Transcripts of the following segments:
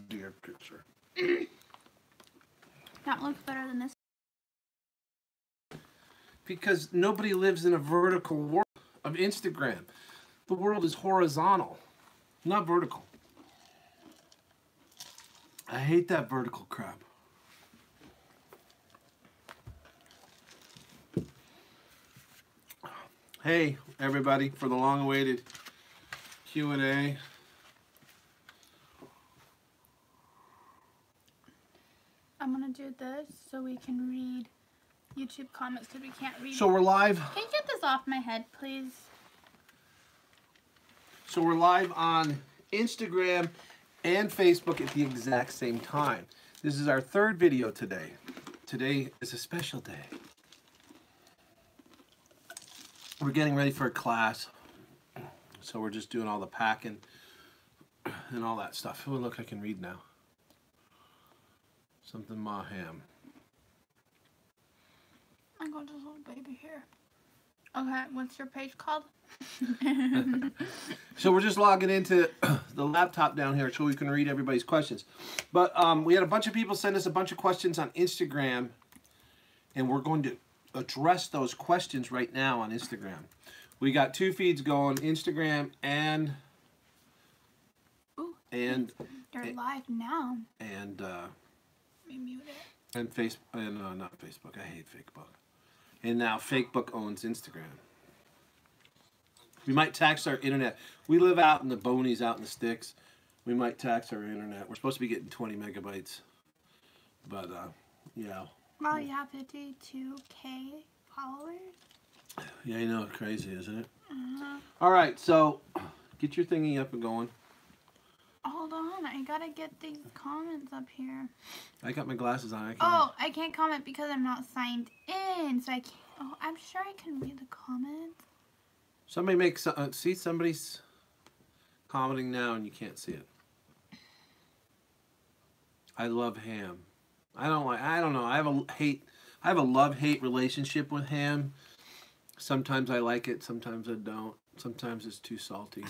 Dear picture. That looks better than this. Because nobody lives in a vertical world of Instagram. The world is horizontal, not vertical. I hate that vertical crap. Hey, everybody, for the long-awaited Q&A. I'm going to do this so we can read YouTube comments because we can't read. So we're live. Can you get this off my head, please? So we're live on Instagram and Facebook at the exact same time. This is our third video today. Today is a special day. We're getting ready for a class. So we're just doing all the packing and all that stuff. Oh, look, I can read now. Something Maham. I got this little baby here. Okay, what's your page called? So we're just logging into the laptop down here so we can read everybody's questions. But we had a bunch of people send us a bunch of questions on Instagram, and we're going to address those questions right now on Instagram. We got two feeds going, Instagram and They're live now. And Let me mute it. and not Facebook. I hate Facebook. And now Facebook owns Instagram. We might tax our internet. We live out in the boonies, out in the sticks. We might tax our internet. We're supposed to be getting 20 megabytes. But, yeah. Well, you have 52K followers. Yeah, I know. Crazy, isn't it? All right, so get your thingy up and going. Hold on, I gotta get these comments up here. I got my glasses on. I can't comment because I'm not signed in, so I can't. Oh, I'm sure I can read the comments. Somebody makes see somebody's commenting now and you can't see it. I love ham. I don't know. I have a love-hate relationship with ham. Sometimes I like it, sometimes I don't. Sometimes it's too salty.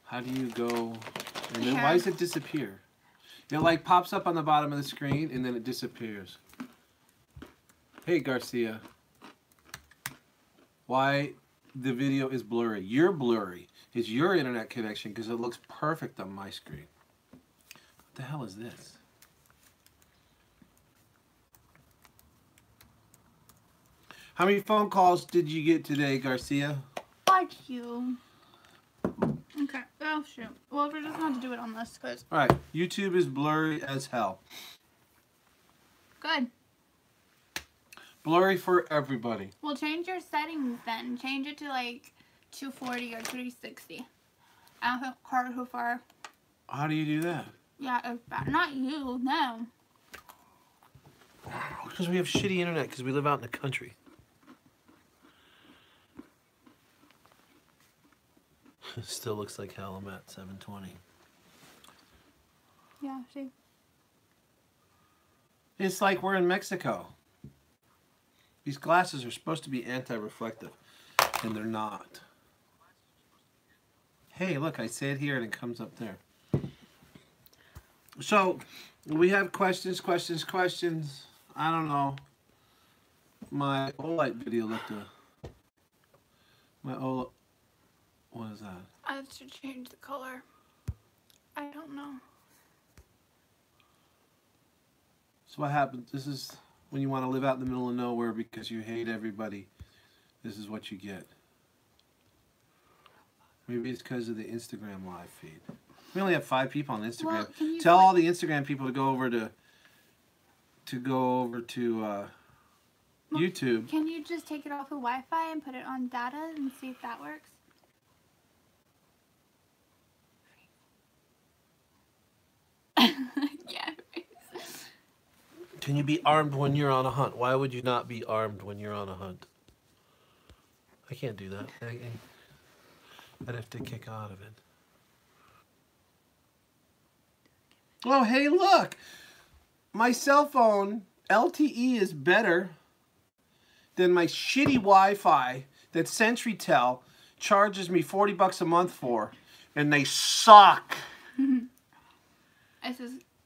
How do you go? And then why does it disappear? It like pops up on the bottom of the screen and then it disappears. Hey Garcia. Why the video is blurry? You're blurry. It's your internet connection because it looks perfect on my screen. What the hell is this? How many phone calls did you get today, Garcia? Fuck you. Okay. Oh, shoot. Well, we're just going to do it on this, because... All right. YouTube is blurry as hell. Good. Blurry for everybody. Well, change your settings then. Change it to, like, 240 or 360. I don't care how far. How do you do that? Yeah, it's bad. Not you, no. Because we have shitty internet, because we live out in the country. Still looks like hell. I'm at 720. Yeah, see? It's like we're in Mexico. These glasses are supposed to be anti-reflective, and they're not. Hey, look, I say it here and it comes up there. So, we have questions. I don't know. My Olight video looked what is that? I have to change the color. I don't know. So what happens? This is when you want to live out in the middle of nowhere because you hate everybody. This is what you get. Maybe it's because of the Instagram live feed. We only have 5 people on Instagram. Well, tell all the Instagram people to go over to YouTube. Can you just take it off of Wi-Fi and put it on data and see if that works? Yeah. Can you be armed when you're on a hunt? Why would you not be armed when you're on a hunt? I can't do that. I'd have to kick out of it. Oh, hey, look! My cell phone LTE is better than my shitty Wi-Fi that CenturyTel charges me $40 a month for and they suck.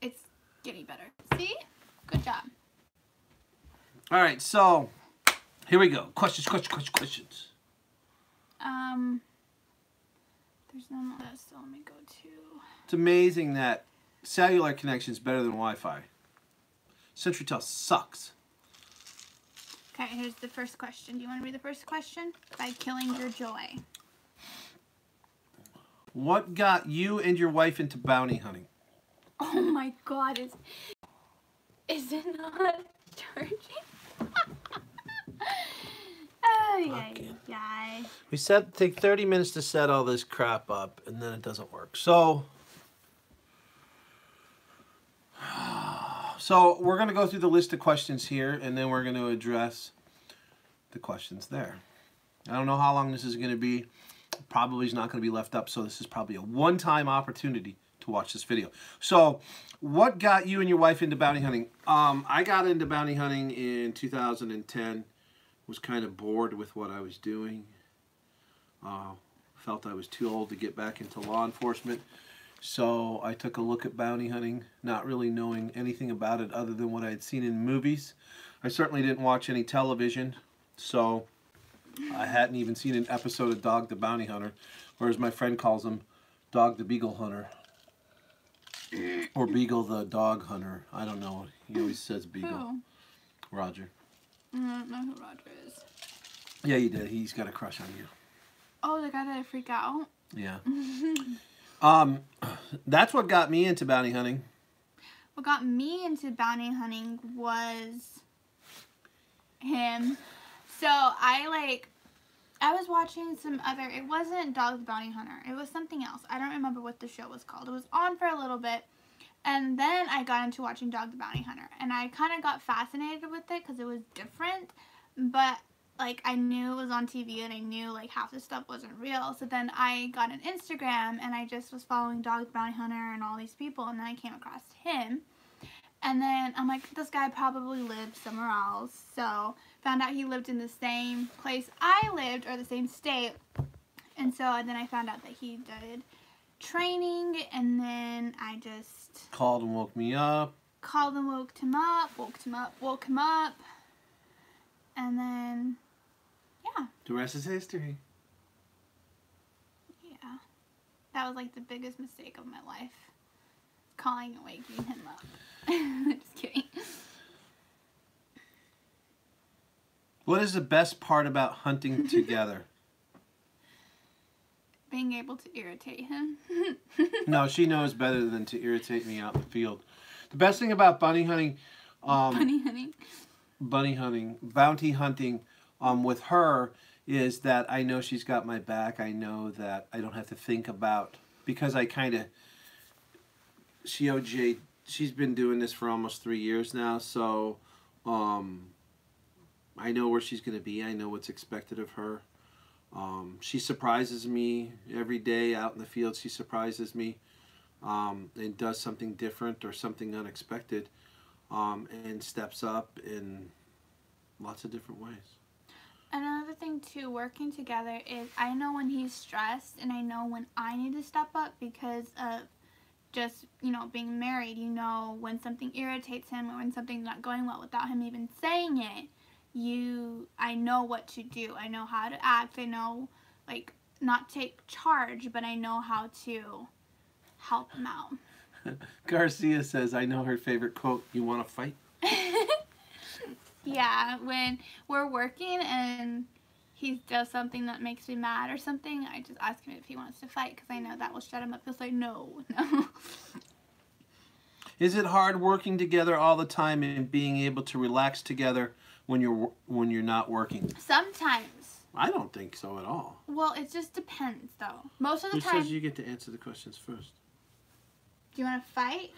It's getting better. See? Good job. All right, so here we go. Questions. There's no more. So let me go to. It's amazing that cellular connection is better than Wi-Fi. CenturyTel sucks. Okay, here's the first question. Do you want to read the first question? By killing your joy. What got you and your wife into bounty hunting? Oh my God! Is it not charging? Oh yeah. We said take 30 minutes to set all this crap up, and then it doesn't work. So we're going to go through the list of questions here, and then we're going to address the questions there. I don't know how long this is going to be. Probably is not going to be left up, so this is probably a one-time opportunity to watch this video. So what got you and your wife into bounty hunting? I got into bounty hunting in 2010. Was kind of bored with what I was doing. Felt I was too old to get back into law enforcement. So I took a look at bounty hunting, not really knowing anything about it other than what I had seen in movies. I certainly didn't watch any television, so I hadn't even seen an episode of Dog the Bounty Hunter, or as my friend calls him, Dog the Beagle Hunter. Or Beagle the Dog Hunter. I don't know. He always says Beagle. Who? Roger. I don't know who Roger is. Yeah, you did. He's got a crush on you. Oh, the guy that I freak out? Yeah. That's what got me into bounty hunting. What got me into bounty hunting was him. So I was watching some other, it wasn't Dog the Bounty Hunter. It was something else. I don't remember what the show was called. It was on for a little bit. And then I got into watching Dog the Bounty Hunter. And I kind of got fascinated with it because it was different. But, like, I knew it was on TV and I knew, like, half the stuff wasn't real. So then I got an Instagram and I just was following Dog the Bounty Hunter and all these people. And then I came across him. And then I'm like, this guy probably lived somewhere else. So found out he lived in the same place I lived, or the same state. And so then I found out that he did training, and then I just called and woke me up. Called and woke him up. And then, yeah. The rest is history. Yeah. That was like the biggest mistake of my life. Calling and waking him up. Just kidding. What is the best part about hunting together? Being able to irritate him. No, she knows better than to irritate me out in the field. The best thing about bounty hunting, bounty hunting with her is that I know she's got my back. I know that I don't have to think about, because I kind of, she's been doing this for almost 3 years now, so I know where she's going to be. I know what's expected of her. She surprises me every day out in the field. She surprises me and does something different or something unexpected, and steps up in lots of different ways. Another thing too, working together, is I know when he's stressed and I know when I need to step up, because of just, you know, being married. You know when something irritates him or when something's not going well without him even saying it. I know what to do. I know how to act. I know, like, not take charge, but I know how to help him out. Garcia says, I know her favorite quote, "You want to fight?" Yeah, when we're working and he does something that makes me mad or something, I just ask him if he wants to fight, because I know that will shut him up. He'll say, no. Is it hard working together all the time and being able to relax together when you're not working? Sometimes. I don't think so at all. Well, it just depends, though. Most of the Who time. says you get to answer the questions first? Do you want to fight?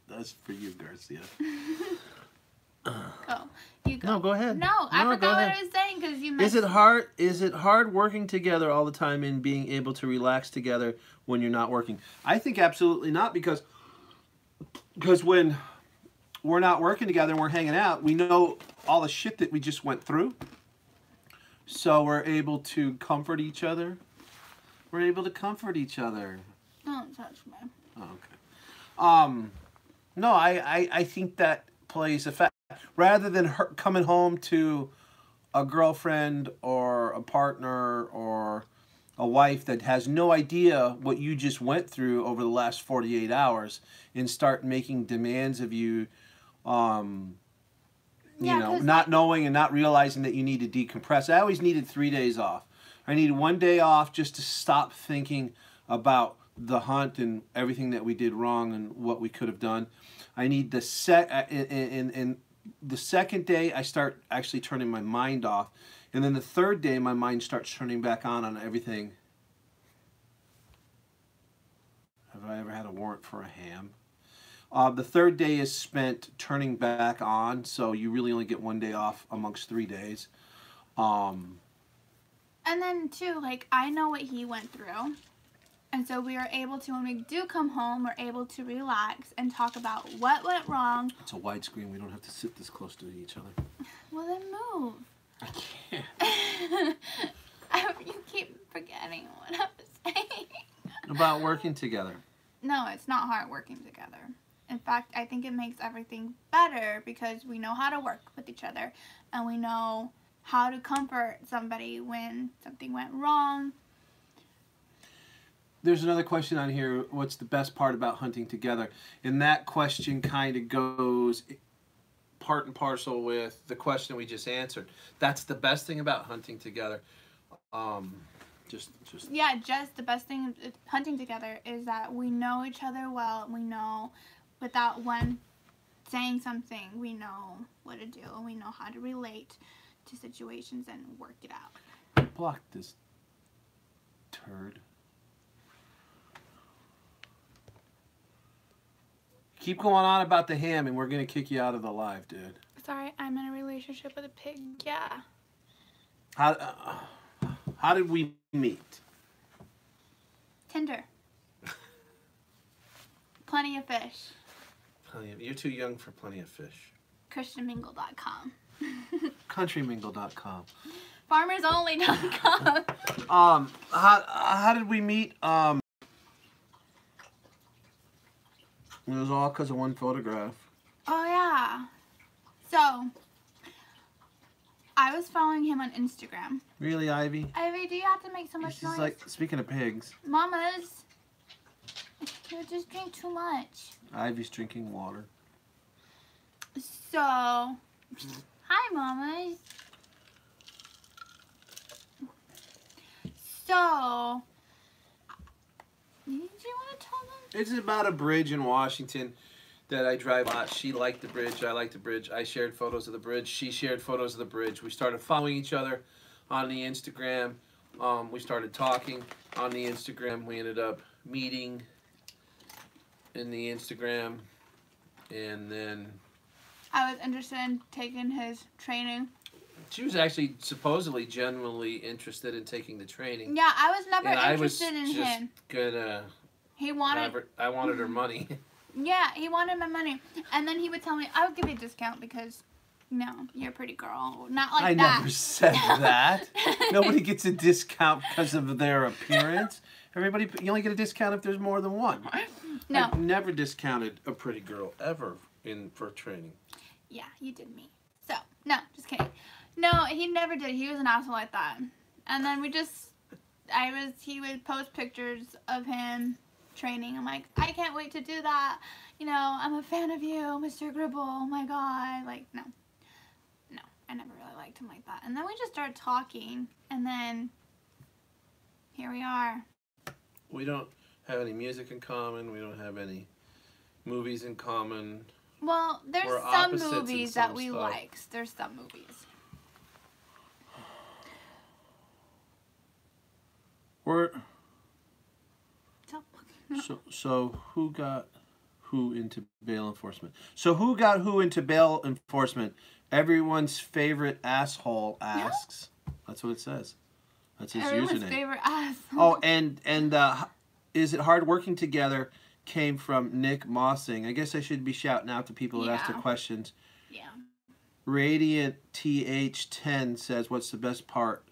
That's for you, Garcia. Go. You go. No, go ahead. No, I forgot what I was saying because you mentioned. Is it hard working together all the time and being able to relax together when you're not working? I think absolutely not, because when we're not working together and we're hanging out, we know all the shit that we just went through. So we're able to comfort each other. We're able to comfort each other. Don't touch me. Oh, okay. No, I think that plays a fact. Rather than her coming home to a girlfriend or a partner or a wife that has no idea what you just went through over the last 48 hours and start making demands of you, Yeah, not knowing and not realizing that you need to decompress. I always needed 3 days off. I needed 1 day off just to stop thinking about the hunt and everything that we did wrong and what we could have done. I need the the second day I start actually turning my mind off, and then the third day my mind starts turning back on everything. Have I ever had a warrant for a ham? The third day is spent turning back on, so you really only get 1 day off amongst 3 days. And then too, like, I know what he went through. And so we are able to, when we do come home, we're able to relax and talk about what went wrong. It's a widescreen. We don't have to sit this close to each other. Well, then move. I can't. You keep forgetting what I was saying. About working together. No, it's not hard working together. In fact, I think it makes everything better because we know how to work with each other and we know how to comfort somebody when something went wrong. There's another question on here. What's the best part about hunting together? And that question kind of goes part and parcel with the question we just answered. That's the best thing about hunting together. Just the best thing hunting together is that we know each other well. We know without one saying something, we know what to do and we know how to relate to situations and work it out. Block this turd. Keep going on about the ham and we're going to kick you out of the live, dude. Sorry, I'm in a relationship with a pig. Yeah. How did we meet? Tinder. Plenty of Fish. You're too young for Plenty of Fish. ChristianMingle.com. CountryMingle.com. FarmersOnly.com. How did we meet? It was all because of one photograph. Oh, yeah. So, I was following him on Instagram. Really, Ivy? Ivy, do you have to make so much She's noise? like, speaking of pigs. Mamas, you just drink too much. Ivy's drinking water. So, hi, Mamas. So, do you want to tell them? It's about a bridge in Washington that I drive a lot. She liked the bridge. I liked the bridge. I shared photos of the bridge. She shared photos of the bridge. We started following each other on the Instagram. We started talking on the Instagram. We ended up meeting in the Instagram. And then I was interested in taking his training. she was actually supposedly genuinely interested in taking the training. Yeah, I was never And interested in I was just him. gonna. He wanted. I wanted her money. Yeah, he wanted my money, and then he would tell me, "I would give you a discount because, you're a pretty girl." Not like I that. never said that. Nobody gets a discount because of their appearance. You only get a discount if there's more than one. No. I've never discounted a pretty girl ever for training. Yeah, you did me. So, no, just kidding. No, he never did. He was an asshole like that. And then he would post pictures of him training. I'm like, I can't wait to do that. I'm a fan of you, Mr. Gribble. Oh my God. Like, no, I never really liked him like that. And then we just started talking, and then here we are. We don't have any music in common. We don't have any movies in common. Well, there's We're some opposites in movies some that we stuff. like. There's some movies. Stop looking. So who got who into bail enforcement? So who got who into bail enforcement? Everyone's favorite asshole asks. That's what it says. That's his Everyone's username. favorite asshole. Oh, and is it hard working together? Came from Nick Mossing. I guess I should be shouting out to people that asked the Yeah. questions. Yeah. Radiant TH10 says, "What's the best part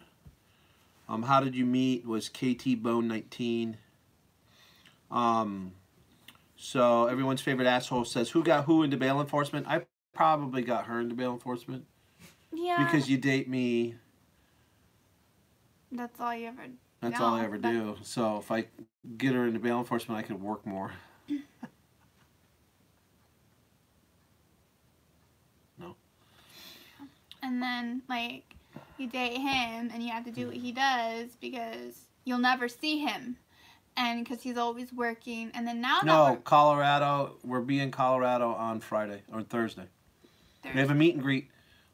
How did you meet was KT Bone 19. So everyone's favorite asshole says, who got who into bail enforcement? I probably got her into bail enforcement. Yeah. Because you date me. That's all you ever. That's all I ever do. So if I get her into bail enforcement, I could work more. No. And then, like, you date him and you have to do what he does because you'll never see him. And because he's always working. And then now No, Colorado. We'll be in Colorado on Friday or Thursday. We have a meet and greet.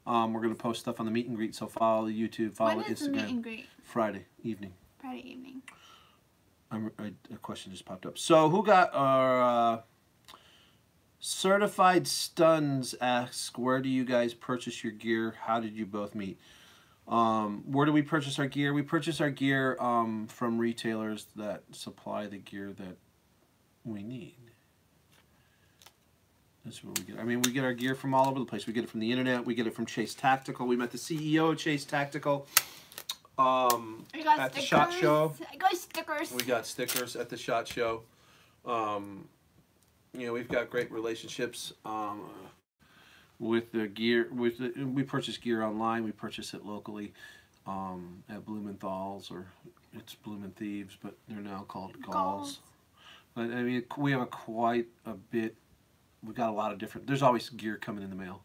We're going to post stuff on the meet and greet, so follow the YouTube, follow when is Instagram. The meet and greet? Friday evening. Friday evening. A question just popped up. So who got our Certified Stuns asks, where do you guys purchase your gear? How did you both meet? Where do we purchase our gear? We purchase our gear from retailers that supply the gear that we need. That's where we get. I mean, we get our gear from all over the place. We get it from the internet. We get it from Chase Tactical. We met the CEO of Chase Tactical at the SHOT Show. I got stickers. We got stickers at the SHOT Show. You know, we've got great relationships with the gear. We purchase gear online. We purchase it locally at Blumenthal's, or it's Bloomin' Thieves, but they're now called Galls. But I mean, we have quite a bit. We've got a lot of different. There's always gear coming in the mail.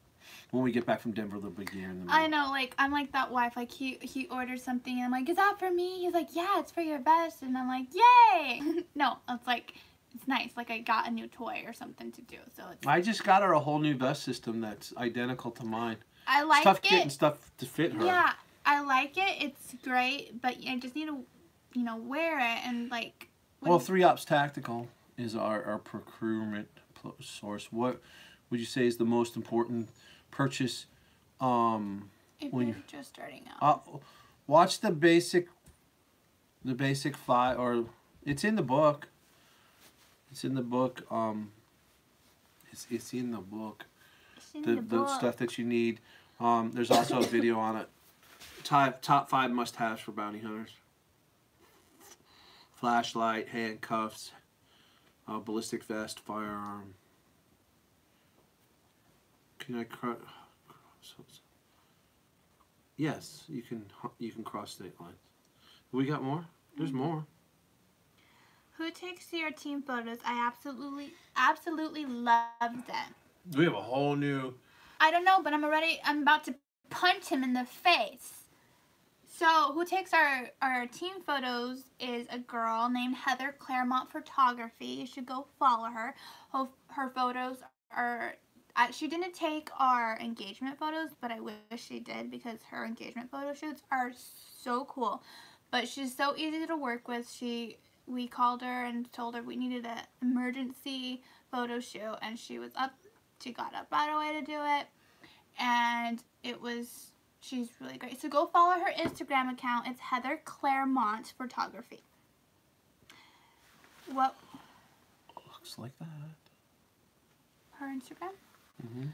When we get back from Denver, there'll be gear in the mail. I know, like, I'm like that wife. Like, he orders something, and I'm like, is that for me? He's like, yeah, it's for your vest. And I'm like, yay! No, it's like, it's nice. Like, I got a new toy or something to do. So it's. I just got her a whole new vest system that's identical to mine. I like it's tough it. getting stuff to fit her. Yeah, I like it. It's great, but I just need to, wear it and like. Well, 3 Ops Tactical is our procurement source. What would you say is the most important purchase if when you're just starting out? Watch the basic 5, or it's in the book. It's in the book. It's in the book. The stuff that you need. There's also a video on it. Top 5 must-haves for bounty hunters. Flashlight, handcuffs, ballistic vest, firearm. Can I cross? Yes, you can cross state lines. We got more? There's more. Who takes your team photos? I absolutely love them. We have a whole new. I don't know, but I'm about to punch him in the face. So, who takes our team photos is a girl named Heather Claremont Photography. You should go follow her. Her photos are. She didn't take our engagement photos, but I wish she did because her engagement photo shoots are so cool. But she's so easy to work with. We called her and told her we needed an emergency photo shoot, and she was up. She got up right away to do it, and she's really great. So go follow her Instagram account. It's Heather Claremont Photography. What? Looks like that. Her Instagram? Mm-hmm.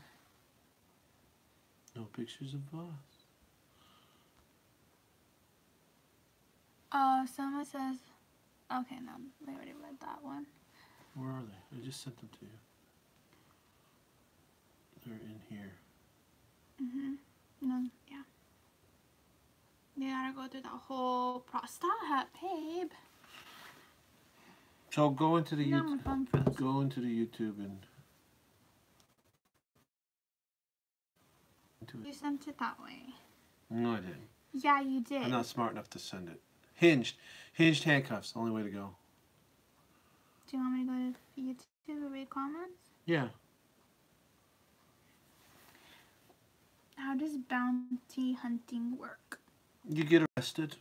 No pictures of us. Someone says, okay, no, we already read that one. Where are they? I just sent them to you. They're in here. No, yeah. You gotta go through that whole process. Stop, babe. So go into the No, my phone froze. Go into the YouTube and. You sent it that way. No, I didn't. Yeah, you did. I'm not smart enough to send it. Hinged handcuffs. Only way to go. Do you want me to go to YouTube and read comments? Yeah. How does bounty hunting work? You get arrested.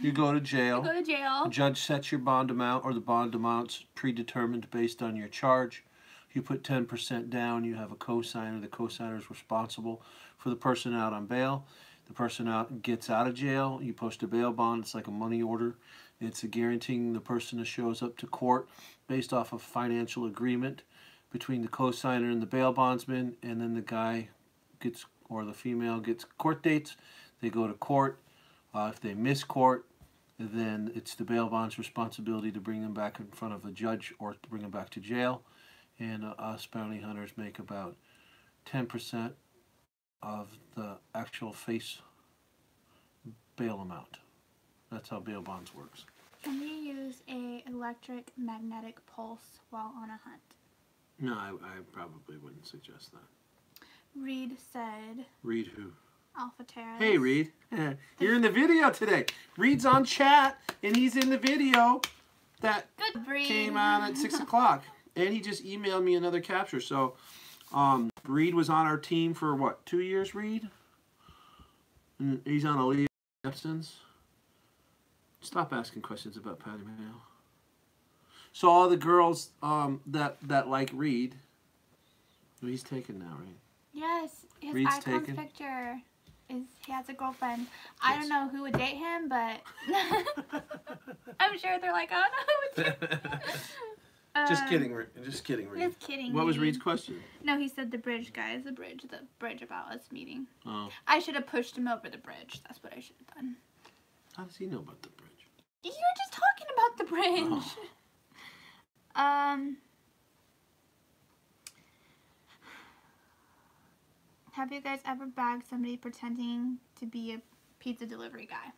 You go to jail. You go to jail. The judge sets your bond amount, or the bond amount's predetermined based on your charge. You put 10% down. You have a cosigner. The cosigner is responsible for the person out on bail. The person out gets out of jail. You post a bail bond. It's like a money order. It's a guaranteeing the person that shows up to court based off of financial agreement between the cosigner and the bail bondsman, and then the guy gets, or the female gets court dates. They go to court. If they miss court, then it's the bail bond's responsibility to bring them back in front of a judge or to bring them back to jail. And us bounty hunters make about 10% of the actual face bail amount. That's how bail bonds works. Can you use a electric magnetic pulse while on a hunt? No, I probably wouldn't suggest that. Reed said. Reed who? Alpha Terrace. Hey, Reed. You're in the video today. Reed's on chat, and he's in the video that Good Reed. came out at 6 o'clock. And he just emailed me another capture. So, Reed was on our team for, what, 2 years, Reed? And he's on Aaliyah Epson's. Stop asking questions about Patty Mayo. So all the girls that like Reed, well, he's taken now, right? Yes, his Reed's icon taken? picture is he has a girlfriend. I don't know who would date him, but I'm sure they're like, oh no, who would date him? Just kidding, Reed. Just kidding, Reed. Just kidding. What was Reed. Reed's question? No, he said the bridge, guys. The bridge about us meeting. Oh. I should have pushed him over the bridge. That's what I should have done. How does he know about the bridge? You were just talking about the bridge. Oh. Have you guys ever bagged somebody pretending to be a pizza delivery guy?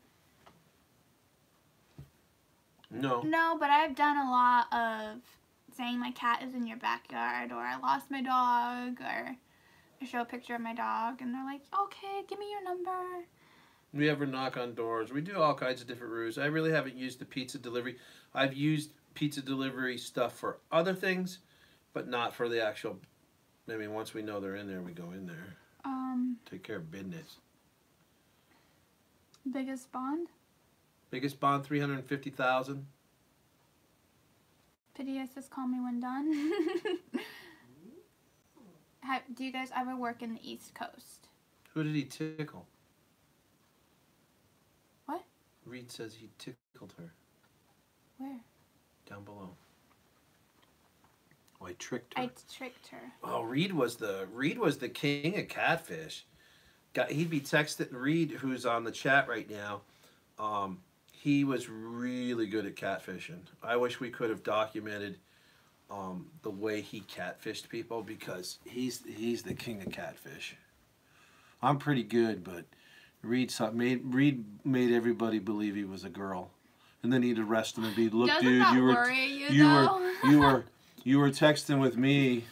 No. No, but I've done a lot of saying my cat is in your backyard, or I lost my dog, or I show a picture of my dog, and they're like, okay, give me your number. We ever knock on doors. We do all kinds of different ruse. I really haven't used the pizza delivery. I've used pizza delivery stuff for other things, but not for the actual. I mean, once we know they're in there, we go in there. Take care of business. Biggest bond? Biggest bond, 350,000. Pity says call me when done. Do you guys ever work in the East Coast? Who did he tickle? What? Reed says he tickled her. Where? Down below. Oh, I tricked her. I tricked her. Oh, Reed was the king of catfish. He'd be texting Reed, who's on the chat right now. He was really good at catfishing. I wish we could have documented the way he catfished people, because he's the king of catfish. I'm pretty good, but Reed made everybody believe he was a girl, and then he'd arrest him and be, look, Doesn't dude, that you worry you, you were texting with me.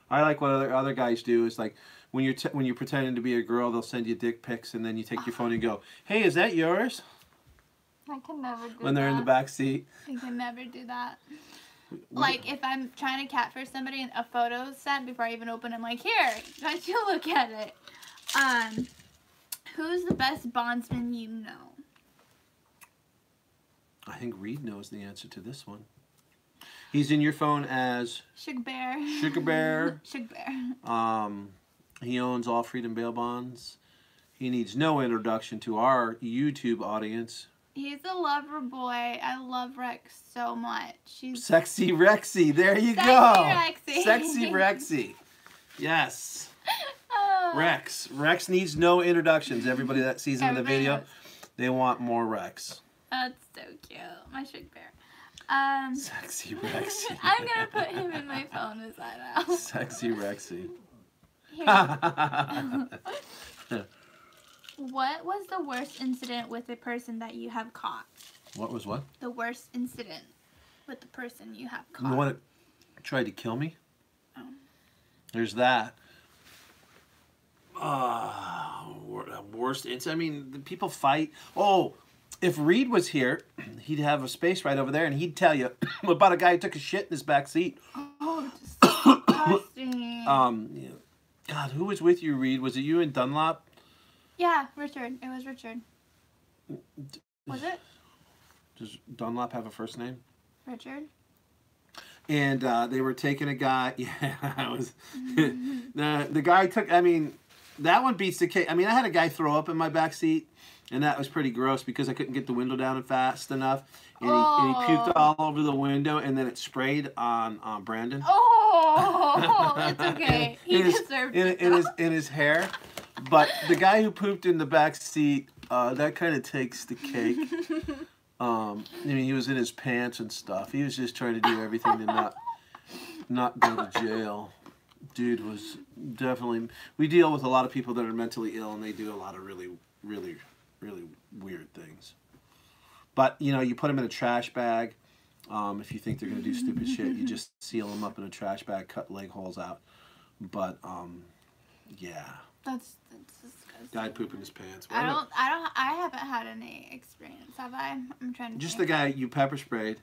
I like what other guys do. It's like when you're pretending to be a girl, they'll send you dick pics, and then you take your phone and go, hey, is that yours? I can never do that. When they're in the back seat. I can never do that. Like, if I'm trying to catfish somebody and a photo's sent before I even open, I'm like, here, why don't you look at it? Who's the best bondsman you know? I think Reed knows the answer to this one. He's in your phone as Sugar Bear. Sugar Bear. Sugar Bear. He owns all Freedom Bail Bonds. He needs no introduction to our YouTube audience. He's a lover boy. I love Rex so much. She's Sexy Rexy. There you Sexy go. Rexy. Sexy Rexy. Yes. Oh. Rex needs no introductions. Everybody that sees him in the Everybody video, knows. they want more Rex. That's so cute. My Sugar Bear. Sexy Rexy. I'm gonna put him in my phone as I know. Sexy Rexy. What was the worst incident with a person that you have caught? What was what? The worst incident with the person you have caught. The one that tried to kill me? Oh. There's that. Worst incident? I mean, people fight. Oh, if Reed was here, he'd have a space right over there, and he'd tell you about a guy who took a shit in his back seat. Oh, disgusting. God, who was with you, Reed? Was it you and Dunlop? Yeah, Richard. It was Richard. Was it? Does Dunlop have a first name? Richard? And they were taking a guy. Yeah, it was. The guy took. I mean, that one beats the case. I mean, I had a guy throw up in my back seat, and that was pretty gross because I couldn't get the window down fast enough, and he puked all over the window, and then it sprayed on Brandon. Oh, it's okay. He deserved it. In his hair. But the guy who pooped in the back seat that kind of takes the cake. I mean, he was in his pants and stuff. He was just trying to do everything to not go to jail. Dude was definitely... We deal with a lot of people that are mentally ill, and they do a lot of really, really, really weird things. But, you know, you put them in a trash bag. If you think they're going to do stupid shit, you just seal them up in a trash bag, cut leg holes out. But, yeah. That's disgusting. Guy pooping his pants. I haven't had any experience, have I? I'm trying to Just think. the guy you pepper sprayed,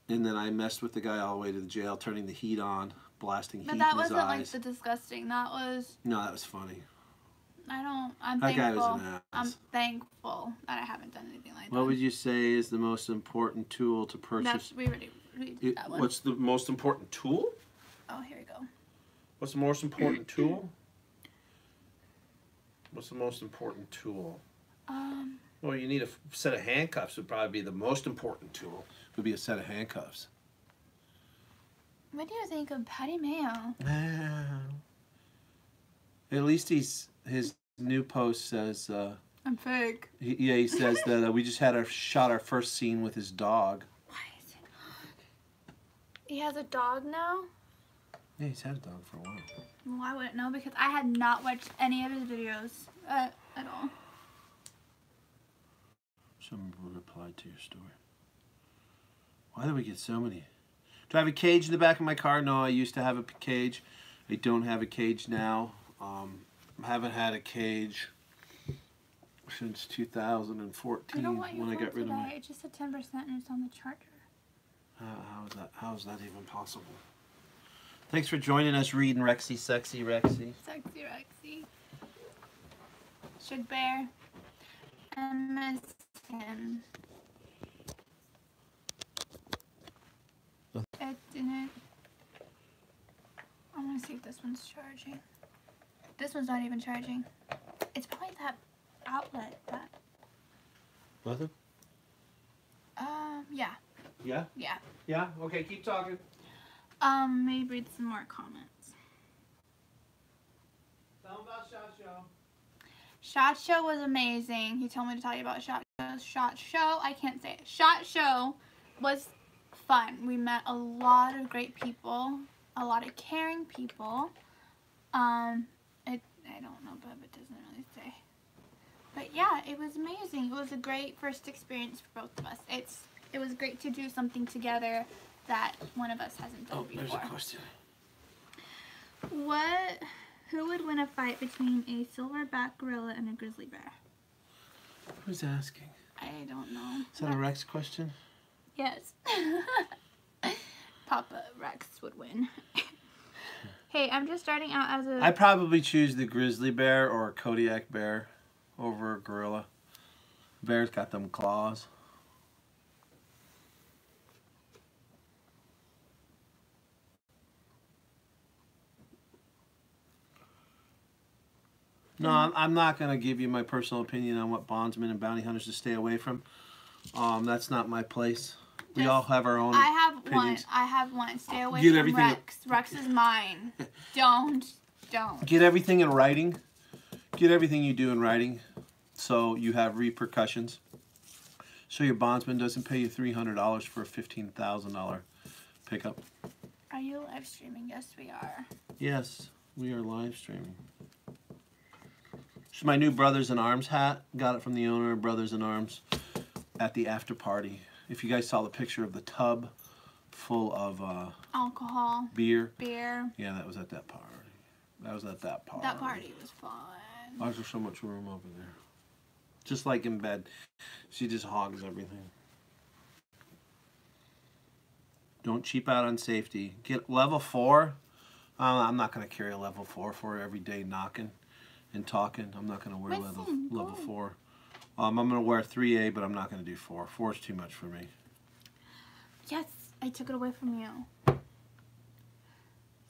and then I messed with the guy all the way to the jail, turning the heat on, blasting heat in his eyes. But that wasn't like the disgusting. That was... No, that was funny. I'm That thankful. guy was an ass. I'm thankful that I haven't done anything like that. What would you say is the most important tool to purchase? We already read that one. What's the most important tool? Oh, here we go. What's the most important tool? What's the most important tool? Well, you need a set of handcuffs would probably be the most important tool. Would be a set of handcuffs. What do you think of Patty Mayo? At least his new post says. I'm fake. He says that we just shot our first scene with his dog. Why is it not? He has a dog now? Yeah, he's had a dog for a while. Well, I wouldn't know because I had not watched any of his videos at all. Someone replied to your story. Why do we get so many? Do I have a cage in the back of my car? No, I used to have a cage. I don't have a cage now. I haven't had a cage since 2014 when I got rid of my... It just said 10% and it's on the charger. How is that even possible? Thanks for joining us, reading Rexy, Sexy Rexy. Sexy Rexy. Sugar Bear. I miss him. It didn't... I want to see if this one's charging. This one's not even charging. It's probably that outlet that... Nothing? Yeah. Yeah? Yeah. Yeah? Okay, keep talking. Maybe read some more comments. Tell them about SHOT Show. SHOT Show was amazing. He told me to tell you about SHOT Show. SHOT Show, I can't say it. SHOT Show was fun. We met a lot of great people, a lot of caring people. I don't know, but it doesn't really say. But yeah, it was amazing. It was a great first experience for both of us. It was great to do something together that one of us hasn't done before. There's a question. Who would win a fight between a silverback gorilla and a grizzly bear? Who's asking? I don't know. Is that a Rex question? Yes. Papa Rex would win. Hey, I'm just starting out as a... I'd probably choose the grizzly bear or a Kodiak bear over a gorilla. Bear's got them claws. No, I'm not going to give you my personal opinion on what bondsmen and bounty hunters to stay away from. That's not my place. We all have our own opinions. I have one. Stay away Get from everything- Rex. Rex is mine. Don't. Get everything in writing. Get everything you do in writing so you have repercussions. So your bondsman doesn't pay you $300 for a $15,000 pickup. Are you live streaming? Yes, we are. Yes, we are live streaming. This is my new Brothers in Arms hat. Got it from the owner of Brothers in Arms at the after party. If you guys saw the picture of the tub full of Alcohol. beer. Beer. Yeah, that was at that party. That was at that party. That party was fun. Why is there so much room over there? Just like in bed. She just hogs everything. Don't cheap out on safety. Get level 4. I'm not going to carry a level 4 for every day knocking and talking. I'm not going to wear level 4. I'm going to wear 3A, but I'm not going to do 4. 4 is too much for me. Yes, I took it away from you.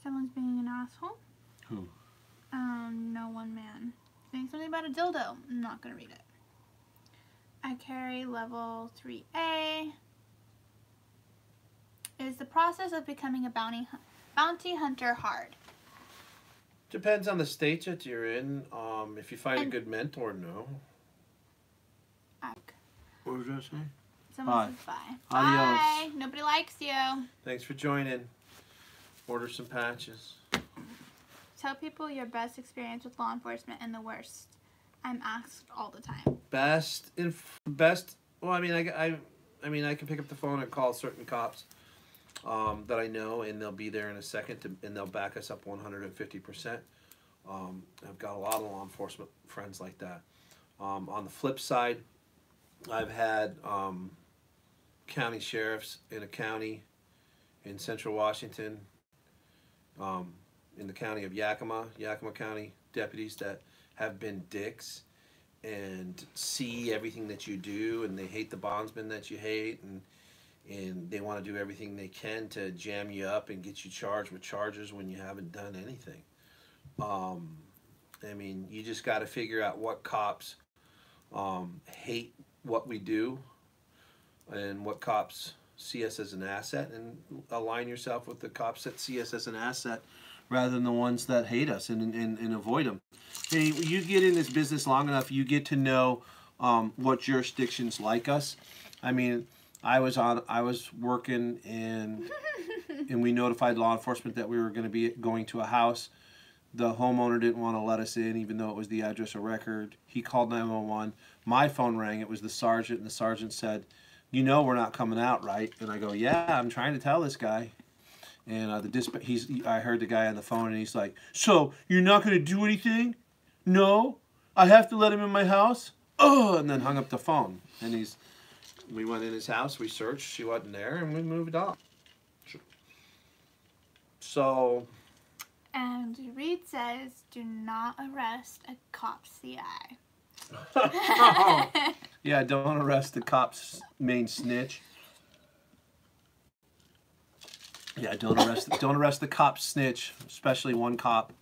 Someone's being an asshole. Who? No one man. Saying something about a dildo. I'm not going to read it. I carry level 3A. Is the process of becoming a bounty hunter hard? Depends on the state that you're in. If you find a good mentor, no. What was that saying? Someone says bye. Adios. Bye. Nobody likes you. Thanks for joining. Order some patches. Tell people your best experience with law enforcement and the worst. I'm asked all the time. Best. Well, I mean, I can pick up the phone and call certain cops that I know, and they'll be there in a second, and they'll back us up 150%. I've got a lot of law enforcement friends like that. On the flip side, I've had county sheriffs in a county in Central Washington, in the county of Yakima County, deputies that have been dicks and see everything that you do, and they hate the bondsman that you hate, and they want to do everything they can to jam you up and get you charged with charges when you haven't done anything. I mean, you just got to figure out what cops hate what we do and what cops see us as an asset, and align yourself with the cops that see us as an asset rather than the ones that hate us, and avoid them. Hey, you get in this business long enough, you get to know what jurisdictions like us. I mean, I was working and we notified law enforcement that we were going to be going to a house. The homeowner didn't want to let us in, even though it was the address of record. He called 911. My phone rang. It was the sergeant, and the sergeant said, "You know we're not coming out, right?" And I go, "Yeah, I'm trying to tell this guy." And I heard the guy on the phone, and he's like, "So you're not going to do anything? No, I have to let him in my house." Oh, and then hung up the phone. And we went in his house, we searched, she wasn't there, and we moved on. So. And Reed says, "Do not arrest a cop's CI." Yeah, don't arrest the cop's main snitch. Yeah, don't arrest the cop's snitch, especially one cop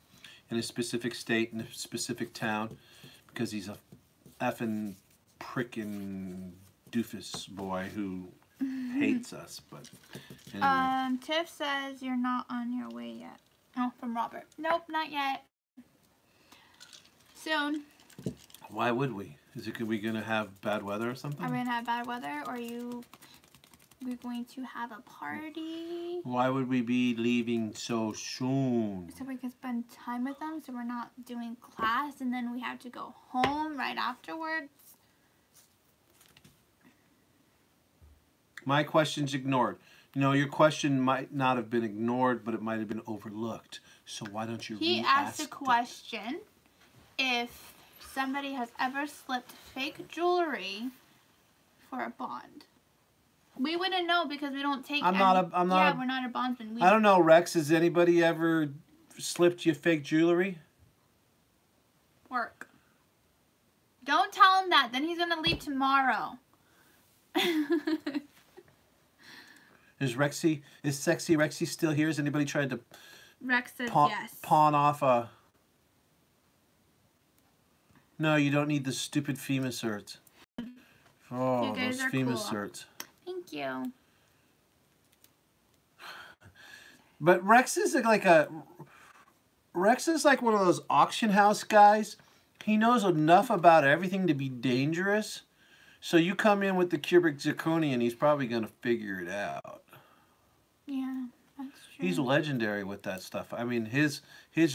in a specific state, in a specific town, because he's a effing prickin' doofus boy who hates us. But anyway. Tiff says you're not on your way yet. Oh, from Robert. Nope, not yet. Soon. Why would we? Are we gonna have bad weather or something? Are we gonna have bad weather, or we're going to have a party? Why would we be leaving so soon? So we can spend time with them, so we're not doing class and then we have to go home right afterwards. My question's ignored. No, your question might not have been ignored, but it might have been overlooked. So why don't you He asked a question if somebody has ever slipped fake jewelry for a bond. We wouldn't know because we don't take. We're not a bondsman. I don't know, Rex. Has anybody ever slipped you fake jewelry? Work. Don't tell him that. Then he's gonna leave tomorrow. Is Sexy Rexy still here? Has anybody tried to Rex says yes. Pawn off a... No, you don't need the stupid FEMA certs. Oh, those FEMA certs. Thank you. But Rex is like one of those auction house guys. He knows enough about everything to be dangerous. So you come in with the cubic zirconium, he's probably going to figure it out. Yeah, that's true. He's legendary with that stuff. I mean, his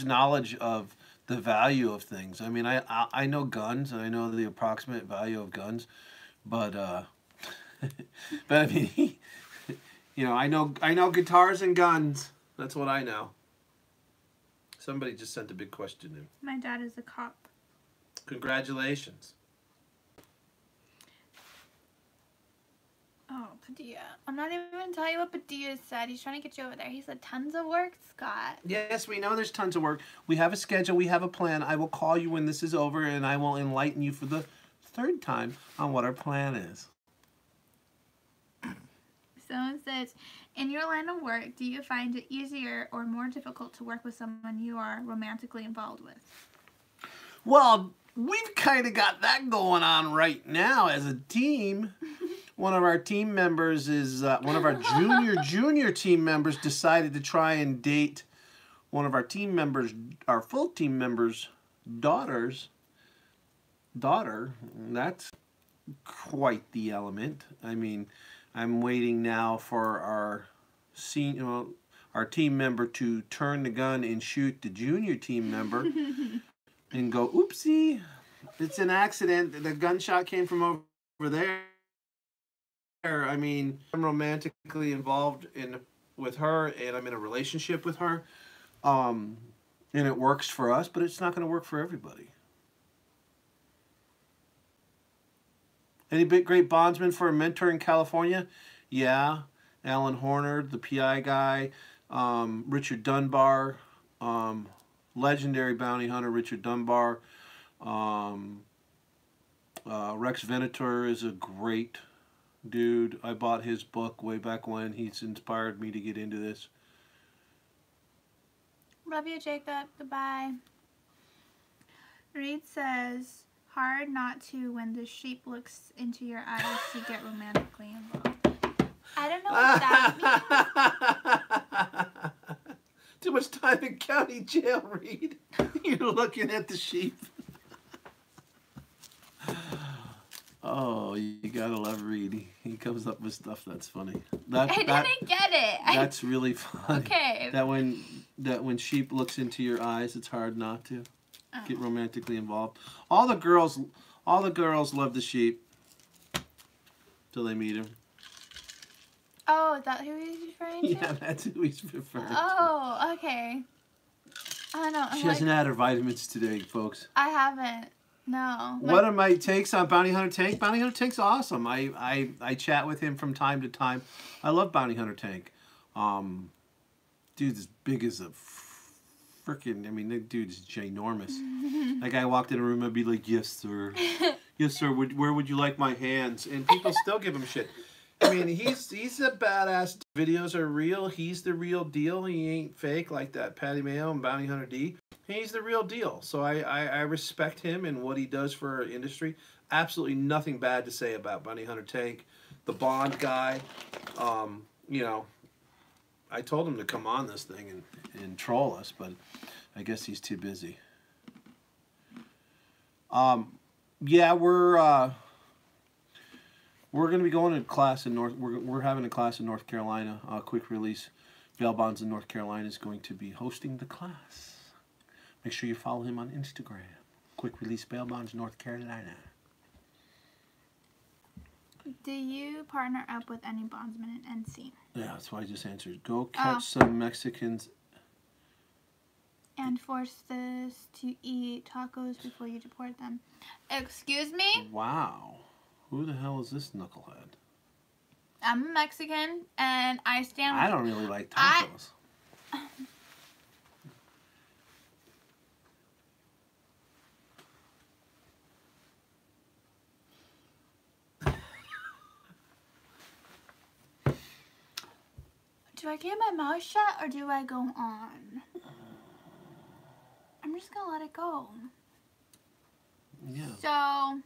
knowledge of the value of things. I mean, I know guns, and I know the approximate value of guns, but but I mean, I know guitars and guns. That's what I know. Somebody just sent a big question in. My dad is a cop. Congratulations. Oh, Padilla. I'm not even going to tell you what Padilla said. He's trying to get you over there. He said tons of work, Scott. Yes, we know there's tons of work. We have a schedule. We have a plan. I will call you when this is over, and I will enlighten you for the third time on what our plan is. Someone says, in your line of work, do you find it easier or more difficult to work with someone you are romantically involved with? Well, we've kind of got that going on right now as a team. One of our team members is, one of our junior team members decided to try and date one of our team members, our full team members' daughter. That's quite the element. I mean, I'm waiting now for our team member to turn the gun and shoot the junior team member and go, oopsie, it's an accident. The gunshot came from over there. I mean, I'm romantically involved with her, and I'm in a relationship with her, and it works for us, but it's not going to work for everybody. Any big great bondsman for a mentor in California? Yeah, Alan Horner, the PI guy, Richard Dunbar, legendary bounty hunter Richard Dunbar. Rex Venator is a great dude. I bought his book way back when. He's inspired me to get into this. Love you, Jacob. Goodbye. Reed says, hard not to when the sheep looks into your eyes to get romantically involved. I don't know what that means. Too much time in county jail, Reed. You're looking at the sheep. Oh, you gotta love Reed. He comes up with stuff that's funny. I didn't get it. That's really funny. Okay. That when sheep looks into your eyes, it's hard not to get romantically involved. All the girls love the sheep till they meet him. Oh, is that who he's referring to? Yeah, that's who he's referring to. Oh, okay. I don't know. She hasn't had her vitamins today, folks. I haven't. No. What are my takes on Bounty Hunter Tank? Bounty Hunter Tank's awesome. I chat with him from time to time. I love Bounty Hunter Tank. Dude's as big as a freaking, I mean, that dude's ginormous. That guy walked in a room and be like, yes, sir. Yes, sir. Where would you like my hands? And people still give him shit. I mean, he's a badass. Videos are real. He's the real deal. He ain't fake like that Patty Mayo and Bounty Hunter D. He's the real deal. So I respect him and what he does for our industry. Absolutely nothing bad to say about Bounty Hunter Tank. The Bond guy, you know, I told him to come on this thing and troll us, but I guess he's too busy. Yeah, we're going to be going to class in we're having a class in North Carolina. Quick Release Bail Bonds in North Carolina is going to be hosting the class. Make sure you follow him on Instagram. Quick Release Bail Bonds North Carolina. Do you partner up with any bondsmen in NC? Yeah, that's why I just answered. Go catch some Mexicans. And force this to eat tacos before you deport them. Excuse me? Wow. Who the hell is this knucklehead? I'm a Mexican, and I stand with I don't really like tacos. Do I keep my mouth shut or do I go on? I'm just gonna let it go. Yeah. So,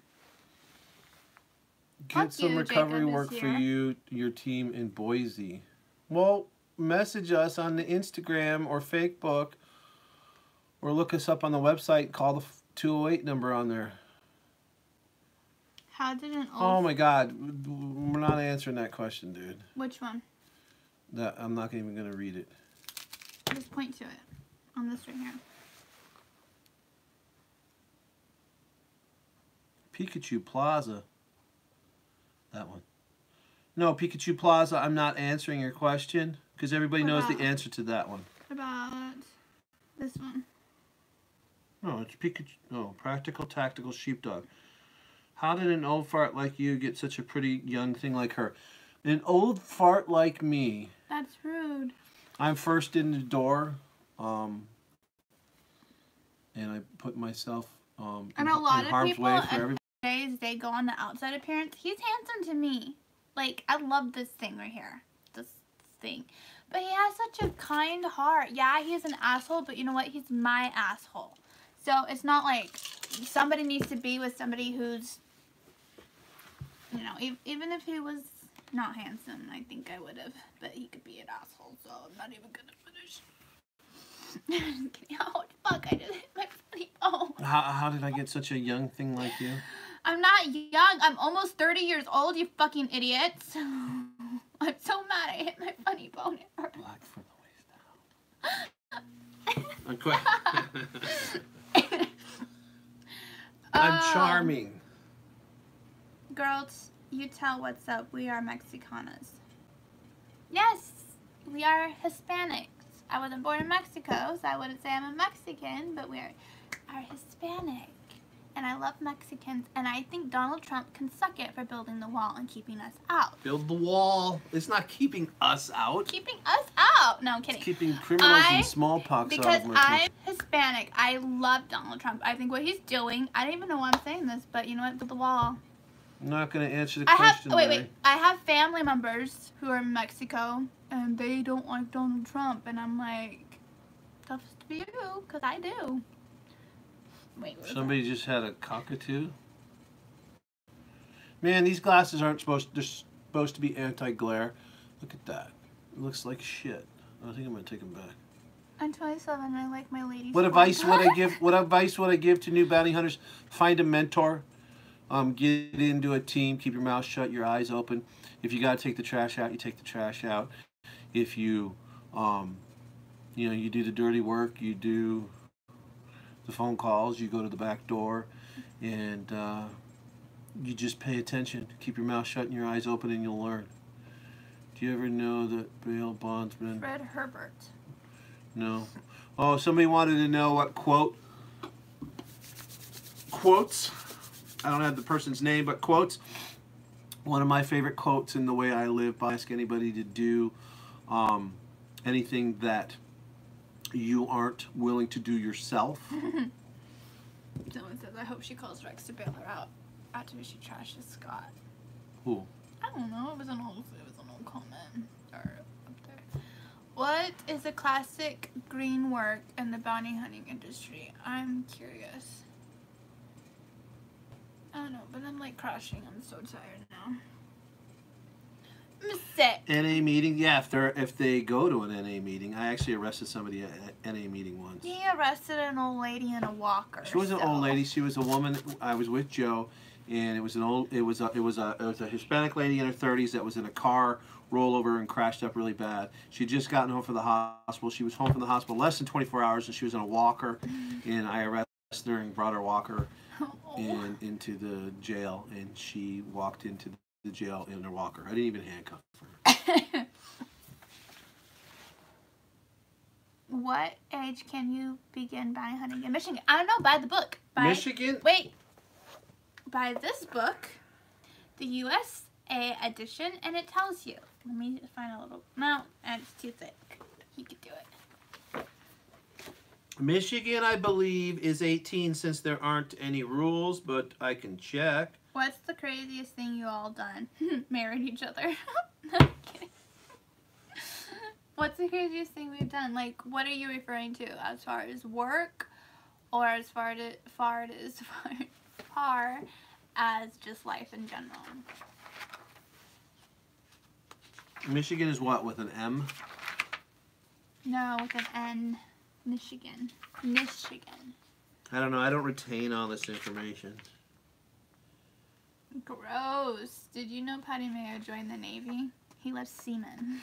get some recovery Jacob work is for here. your team in Boise. Well, message us on the Instagram or Facebook, or look us up on the website. Call the 208 number on there. How did an old... Oh my God, we're not answering that question, dude. Which one? That I'm not even gonna read it. Just point to it. On this right here. Pikachu Plaza. That one. No, Pikachu Plaza, I'm not answering your question because everybody What knows about- the answer to that one. What about this one? No, it's Pikachu. Oh, Practical Tactical Sheepdog. How did an old fart like you get such a pretty young thing like her? An old fart like me. That's rude. I'm first in the door, and I put myself And a lot in of harm's people way for everybody. days they go on the outside appearance. He's handsome to me. Like, I love this thing right here. This thing. But he has such a kind heart. Yeah, he's an asshole, but you know what? He's my asshole. So it's not like somebody needs to be with somebody who's, you know, even if he was not handsome, I think I would have. But he could be an asshole, so I'm not even going to finish. Oh, fuck, I just hit my funny bone. How did I get such a young thing like you? I'm not young. I'm almost 30 years old, you fucking idiots. I'm so mad I hit my funny bone. It hurt. Black from the waist down. Okay. I'm charming. Girls, you tell what's up. We are Mexicanas. Yes, we are Hispanics. I wasn't born in Mexico, so I wouldn't say I'm a Mexican, but we are Hispanic. And I love Mexicans, and I think Donald Trump can suck it for building the wall and keeping us out. Build the wall. It's not keeping us out. Keeping us out. No, I'm kidding. It's keeping criminals and smallpox out Because of my I'm country. Hispanic, I love Donald Trump. I think what he's doing, I don't even know why I'm saying this, but you know what? Build the wall. I'm not going to answer the question. Wait. I have family members who are in Mexico, and they don't like Donald Trump, and I'm like, tough to be you, because I do. Wait, Somebody just had a cockatoo. Man, these glasses aren't they're supposed to be anti-glare. Look at that. It looks like shit. I think I'm going to take them back. I'm 27 and I like my ladies. What advice would I give to new bounty hunters? Find a mentor. Get into a team. Keep your mouth shut, your eyes open. If you got to take the trash out, you take the trash out. If you you do the dirty work, you do the phone calls, you go to the back door, and you just pay attention. Keep your mouth shut and your eyes open, and you'll learn. Do you ever know that bail bondsman? Fred Herbert. No. Oh, somebody wanted to know what quotes. I don't have the person's name, but quotes. One of my favorite quotes in The Way I Live. Ask anybody to do anything that you aren't willing to do yourself. Someone says, I hope she calls Rex to bail her out after she trashes Scott. Who? I don't know. It was an old comment. Or up there. What is a classic green work in the bounty hunting industry? I'm curious. I don't know, but I'm like crashing. I'm so tired now. I'm sick. NA meeting? Yeah, if they go to an NA meeting. I actually arrested somebody at an NA meeting once. He arrested an old lady in a walker. She wasn't an old lady. She was a woman. I was with Joe, and it was a Hispanic lady in her 30s that was in a car rollover and crashed up really bad. She'd just gotten home from the hospital. She was home from the hospital less than 24 hours, and she was in a walker. And I arrested her and brought her walker into the jail, and she walked into the jail in her walker. I didn't even handcuff her. What age can you begin bounty hunting in Michigan? I don't know. Buy the book. Michigan? Wait. Buy this book, the USA edition, and it tells you. Let me find a little. No, it's too thick. You could do it. Michigan, I believe, is 18 since there aren't any rules, but I can check. What's the craziest thing you all done? Married each other. No, I'm kidding. What's the craziest thing we've done? Like, what are you referring to? As far as work, or as far as just life in general? Michigan is what, with an M? No, with an N. Michigan. I don't know. I don't retain all this information. Gross. Did you know Patty Mayo joined the Navy? He loves seamen.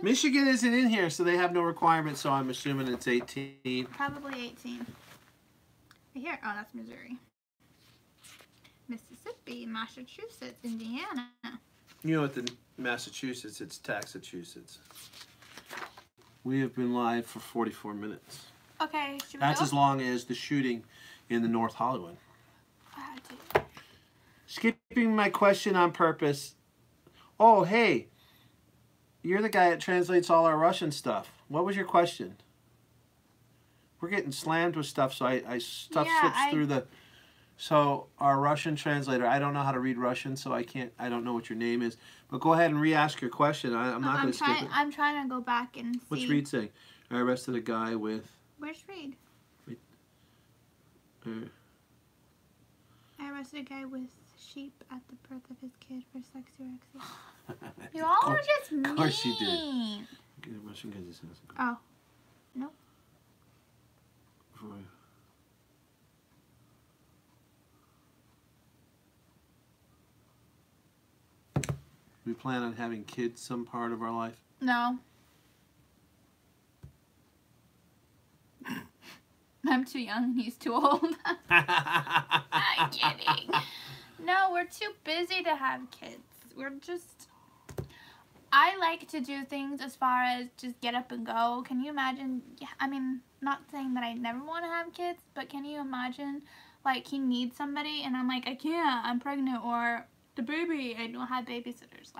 Michigan isn't in here, so they have no requirements, so I'm assuming it's 18. Probably 18. Here. Oh, that's Missouri. Mississippi, Massachusetts, Indiana. You know, at the Massachusetts, it's Taxachusetts. We have been live for 44 minutes. Okay, should we That's go? as long as the shooting in the North Hollywood. Skipping my question on purpose. Oh, hey. You're the guy that translates all our Russian stuff. What was your question? We're getting slammed with stuff, so stuff slips through the... So our Russian translator, I don't know how to read Russian, so I don't know what your name is. But go ahead and re-ask your question. I'm not going to skip it. I'm trying to go back and see. What's Reed saying? I arrested a guy with... Where's Reed? I arrested a guy with sheep at the birth of his kid for sexorexia. You all are just mean. Of course you did. Russian guy just has a... Oh. Nope. We plan on having kids some part of our life. No. I'm too young and he's too old. I'm kidding. No, we're too busy to have kids. We're just... I like to do things as far as just get up and go. Can you imagine? I mean, not saying that I never want to have kids, but can you imagine, like, he needs somebody and I'm like, I can't, I'm pregnant, or the baby, I don't have babysitters.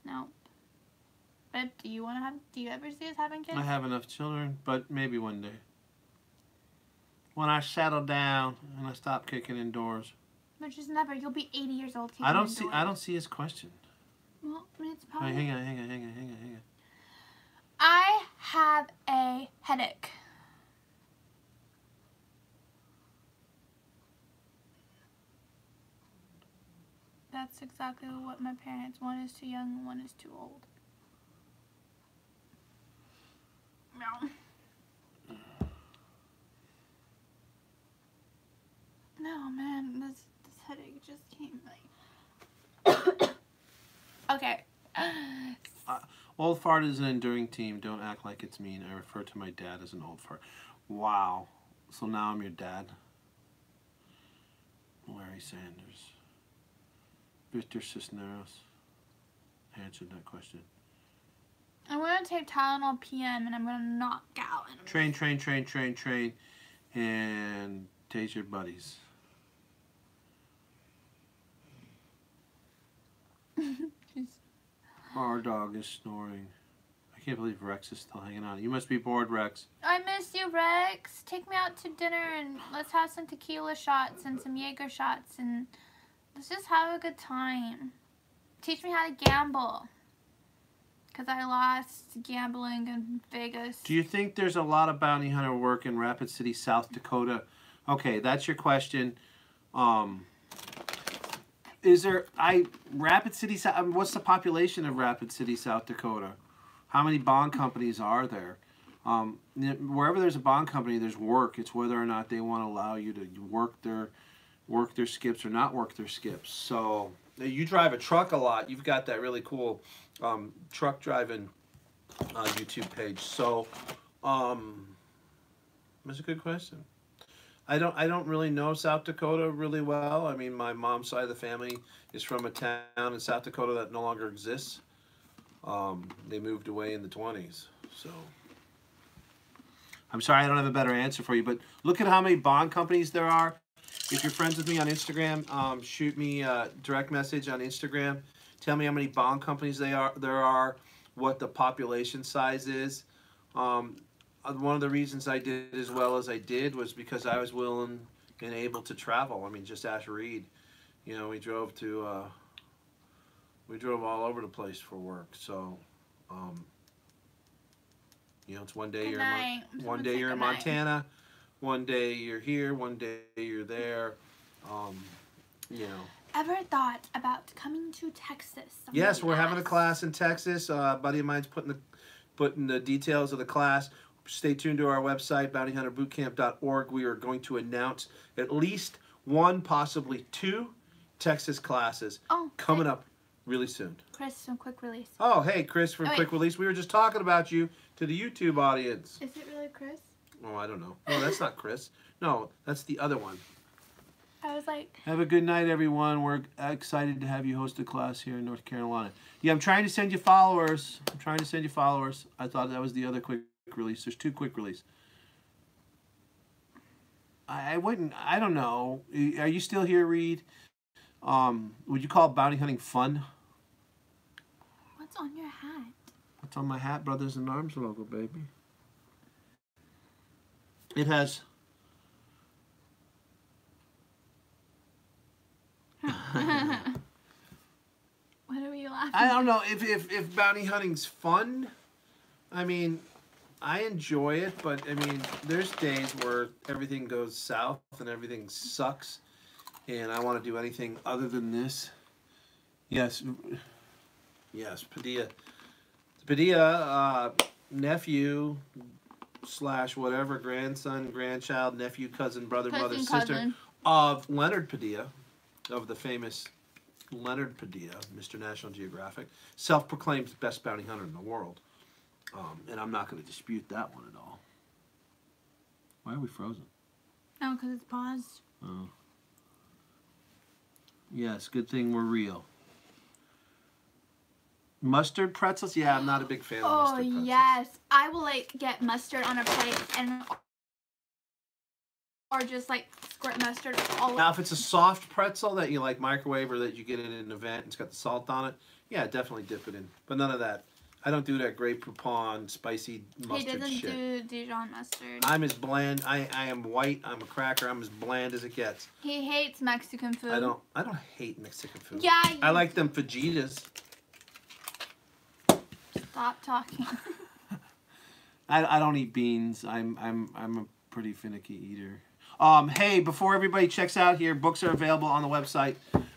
No. But do you ever see us having kids? I have enough children, but maybe one day. When I settle down and I stop kicking indoors. But just never. You'll be 80 years old. I don't see his question. Well, it's probably... Hang on. I have a headache. That's exactly what my parents... One is too young and one is too old. No. No, man, this headache just came like... Okay. Old fart is an enduring team. Don't act like it's mean. I refer to my dad as an old fart. Wow. So now I'm your dad. Larry Sanders. Victor Cisneros answered that question. I'm going to take Tylenol PM and I'm going to knock out. Train. And tase your buddies. Our dog is snoring. I can't believe Rex is still hanging on. You must be bored, Rex. I miss you, Rex. Take me out to dinner and let's have some tequila shots and some Jaeger shots and let's just have a good time. Teach me how to gamble. Because I lost gambling in Vegas. Do you think there's a lot of bounty hunter work in Rapid City, South Dakota? Okay, that's your question. Rapid City, what's the population of Rapid City, South Dakota? How many bond companies are there? Wherever there's a bond company, there's work. It's whether or not they want to allow you to work their skips or not work their skips. So you drive a truck a lot. You've got that really cool truck driving YouTube page. So that's a good question. I don't really know South Dakota really well. I mean, my mom's side of the family is from a town in South Dakota that no longer exists. They moved away in the 20s. So I'm sorry I don't have a better answer for you, but look at how many bond companies there are. If you're friends with me on Instagram, shoot me a direct message on Instagram. Tell me how many bond companies there are, what the population size is. One of the reasons I did as well as I did was because I was willing and able to travel. I mean, just ask Reed. You know, we drove all over the place for work. So, you know, it's one day you're in Montana, one day you're here, one day you're there. You know. Ever thought about coming to Texas? Yes, we're having a class in Texas. A buddy of mine's putting the details of the class. Stay tuned to our website, bountyhunterbootcamp.org. We are going to announce at least one, possibly two Texas classes coming up really soon. Chris from Quick Release. Oh, hey, Chris from Quick Release. We were just talking about you to the YouTube audience. Is it really Chris? Oh, I don't know. No, that's not Chris. No, that's the other one. I was like... Have a good night, everyone. We're excited to have you host a class here in North Carolina. Yeah, I'm trying to send you followers. I thought that was the other quick release. There's two quick release. I don't know. Are you still here, Reed? Would you call bounty hunting fun? What's on your hat? What's on my hat? Brothers in Arms logo, baby. It has... What are we laughing I don't know if bounty hunting's fun. I mean, I enjoy it, but I mean, there's days where everything goes south and everything sucks, and I want to do anything other than this. Yes, Padilla, nephew / whatever, grandson, grandchild, nephew, cousin, brother, mother, sister of Leonard Padilla, of the famous Leonard Padilla, Mr. National Geographic, self-proclaimed best bounty hunter in the world. And I'm not going to dispute that one at all. Why are we frozen? Oh, because it's paused. Oh. Yes, good thing we're real. Mustard pretzels? Yeah, I'm not a big fan of mustard pretzels. Oh, yes. I will, like, get mustard on a plate and... Or just, like, squirt mustard all over. Now, if it's a soft pretzel that you, like, microwave or that you get in an event and it's got the salt on it, yeah, definitely dip it in. But none of that. I don't do that Grey Poupon spicy mustard shit. He doesn't do Dijon mustard. I'm as bland. I am white. I'm a cracker. I'm as bland as it gets. He hates Mexican food. I don't hate Mexican food. Yeah. I like them fajitas. Stop talking. I don't eat beans. I'm a pretty finicky eater. Hey, before everybody checks out here, books are available on the website,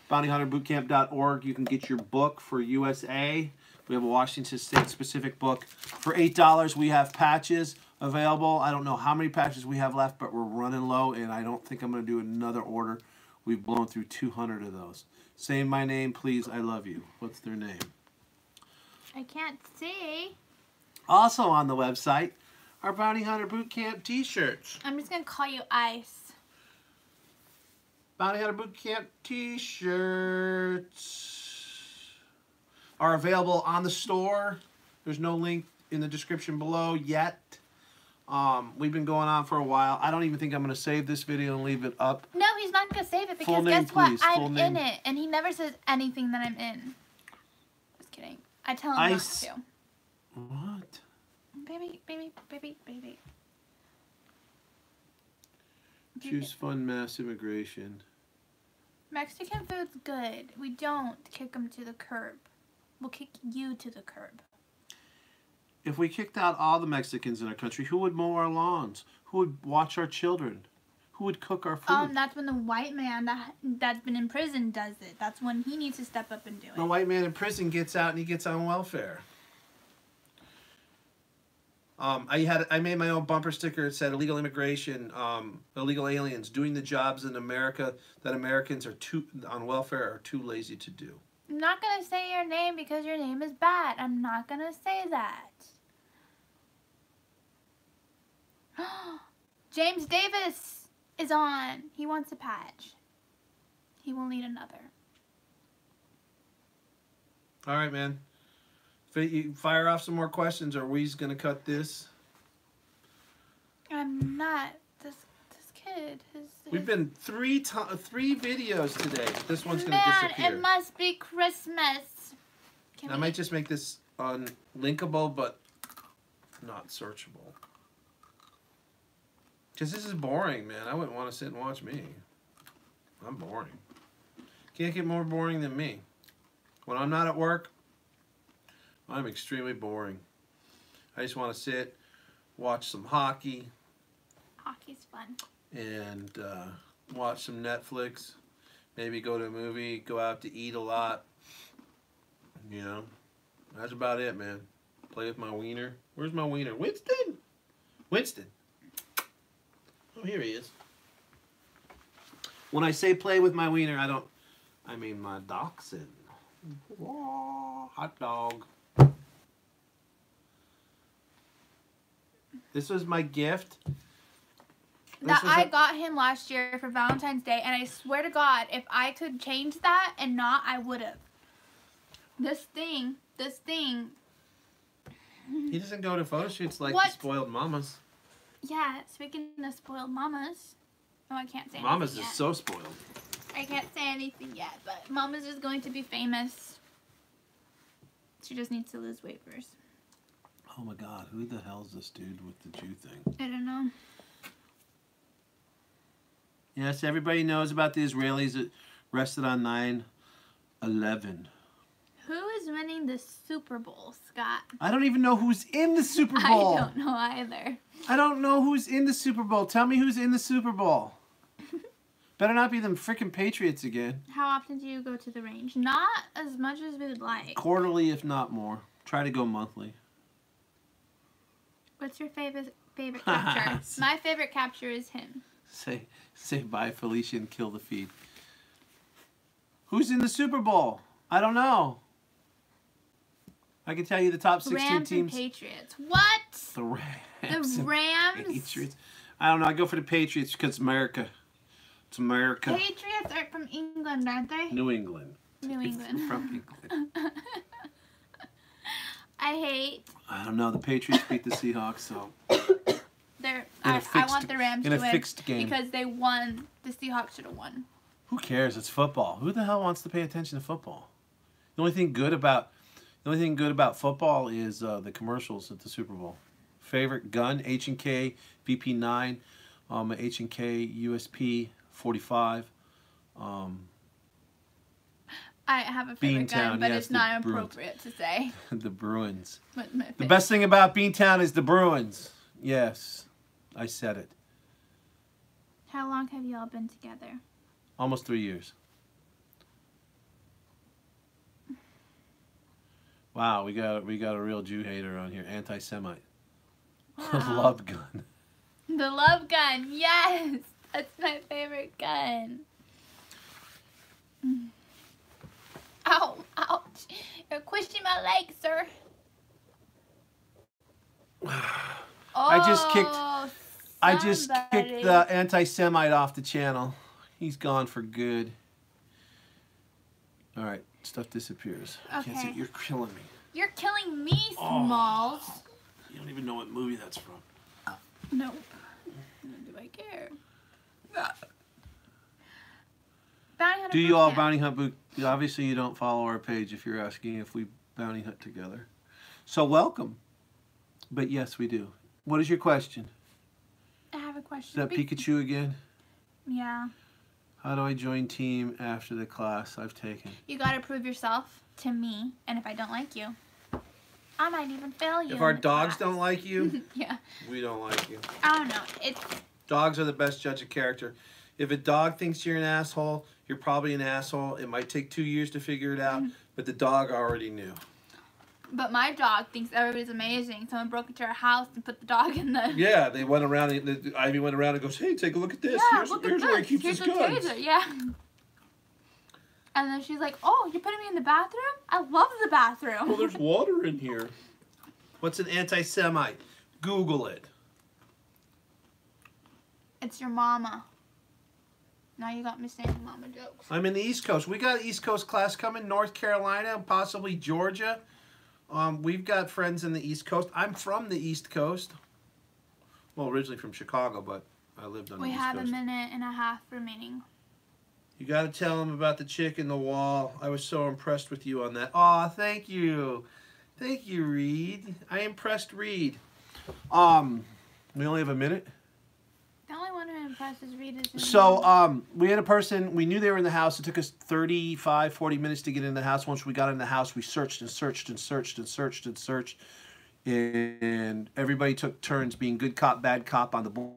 bountyhunterbootcamp.org. You can get your book for USA. We have a Washington State specific book. For $8, we have patches available. I don't know how many patches we have left, but we're running low, and I don't think I'm going to do another order. We've blown through 200 of those. Say my name, please. I love you. What's their name? I can't see. Also on the website, our Bounty Hunter Boot Camp t-shirts. I'm just going to call you Ice. Bounty Hunter Boot Camp t-shirts are available on the store. There's no link in the description below yet. We've been going on for a while. I don't even think I'm going to save this video and leave it up. No, he's not going to save it because guess what? I'm in it. And he never says anything that I'm in. Just kidding. I tell him not to. What? Baby. Choose fun mass immigration. Mexican food's good. We don't kick them to the curb. We'll kick you to the curb. If we kicked out all the Mexicans in our country, who would mow our lawns? Who would watch our children? Who would cook our food? That's when the white man that's been in prison does it. That's when he needs to step up and do it. The white man in prison gets out and he gets on welfare. I made my own bumper sticker. It said illegal immigration, illegal aliens doing the jobs in America that Americans are on welfare are too lazy to do. I'm not going to say your name because your name is bad. I'm not going to say that. James Davis is on. He wants a patch. He will need another. All right, man. You fire off some more questions, or we's going to cut this. I'm not. This kid. We've been three videos today. This one's going to disappear. It must be Christmas. I might just make this unlinkable, but not searchable. Because this is boring, man. I wouldn't want to sit and watch me. I'm boring. Can't get more boring than me. When I'm not at work, I'm extremely boring. I just want to sit, watch some hockey. Hockey's fun. And watch some Netflix. Maybe go to a movie, go out to eat a lot. You know, that's about it, man. Play with my wiener. Where's my wiener? Winston! Winston. Oh, here he is. When I say play with my wiener, I mean my dachshund. Whoa, hot dog. This was my gift. That I got him last year for Valentine's Day, and I swear to God, if I could change that and not, I would have. This thing. He doesn't go to photo shoots like the spoiled mamas. Yeah, speaking of spoiled mamas. Oh, I can't say Mamas anything yet. is so spoiled. I can't say anything yet, but Mama's is going to be famous. She just needs to lose weight first. Oh my God, who the hell is this dude with the Jew thing? I don't know. Yes, everybody knows about the Israelis arrested on 9/11. Who is winning the Super Bowl, Scott? I don't even know who's in the Super Bowl. I don't know either. I don't know who's in the Super Bowl. Tell me who's in the Super Bowl. Better not be them freaking Patriots again. How often do you go to the range? Not as much as we would like. Quarterly, if not more. Try to go monthly. What's your favorite capture? My favorite capture is him. Say bye, Felicia, and kill the feed. Who's in the Super Bowl? I don't know. I can tell you the top 16 Rams teams. and Patriots. What? The Rams. The Rams. Patriots. I don't know. I go for the Patriots because it's America. It's America. Patriots are from England, aren't they? New England. New England. From England. I don't know. The Patriots beat the Seahawks, so. I want the Rams in to a win fixed game. because they won. The Seahawks should have won. Who cares? It's football. Who the hell wants to pay attention to football? The only thing good about football is the commercials at the Super Bowl. Favorite gun: H&K VP9, H&K USP 45. I have a favorite gun, Beantown, but yes, it's not the Bruins. appropriate to say. The Bruins. But my The best thing about Beantown is the Bruins. Yes, I said it. How long have you all been together? Almost 3 years. Wow, we got a real Jew hater on here, anti-Semite. Wow. Love gun. The love gun, yes, that's my favorite gun. Ow, ouch! You're squishing my leg, sir. I just kicked somebody. the anti-Semite off the channel. He's gone for good. All right, stuff disappears. I can't see Okay. it. You're killing me. You're killing me, Smalls. You don't even know what movie that's from. Nope. Nor do I care. Bounty Hunter Do you boot all camp. bounty hunt boot? Obviously, you don't follow our page if you're asking if we bounty hunt together. So welcome. But yes, we do. What is your question? I have a Is question. that Pikachu again? Yeah. How do I join team after the class I've taken? You gotta prove yourself to me, and if I don't like you, I might even fail you. If our in the dogs class. don't like you, Yeah. we don't like you. I don't know. It's Dogs are the best judge of character. If a dog thinks you're an asshole, you're probably an asshole. It might take 2 years to figure it out, but the dog already knew. But my dog thinks everybody's amazing. Someone broke into our house and put the dog in the. Yeah, they went around. Ivy went around and goes, "Hey, take a look at this. Yeah, here's look here's at where this. he keeps Here's his the guns." taser. Yeah. And then she's like, "Oh, you're putting me in the bathroom? I love the bathroom." Well, there's water in here. What's an anti-Semite? Google it. It's your mama. Now you got me saying mama jokes. I'm in the East Coast. We got an East Coast class coming, North Carolina, and possibly Georgia. We've got friends in the East Coast. I'm from the East Coast. Well, originally from Chicago, but I lived on the We East have Coast. a minute and a half remaining. You got to tell them about the chick in the wall. I was so impressed with you on that. Aw, thank you. Thank you, Reed. I impressed Reed. We only have a minute. The only one who impresses Reed is. So, we had a person, we knew they were in the house. It took us 35, 40 minutes to get in the house. Once we got in the house, we searched and searched and searched and searched and searched. And everybody took turns being good cop, bad cop on the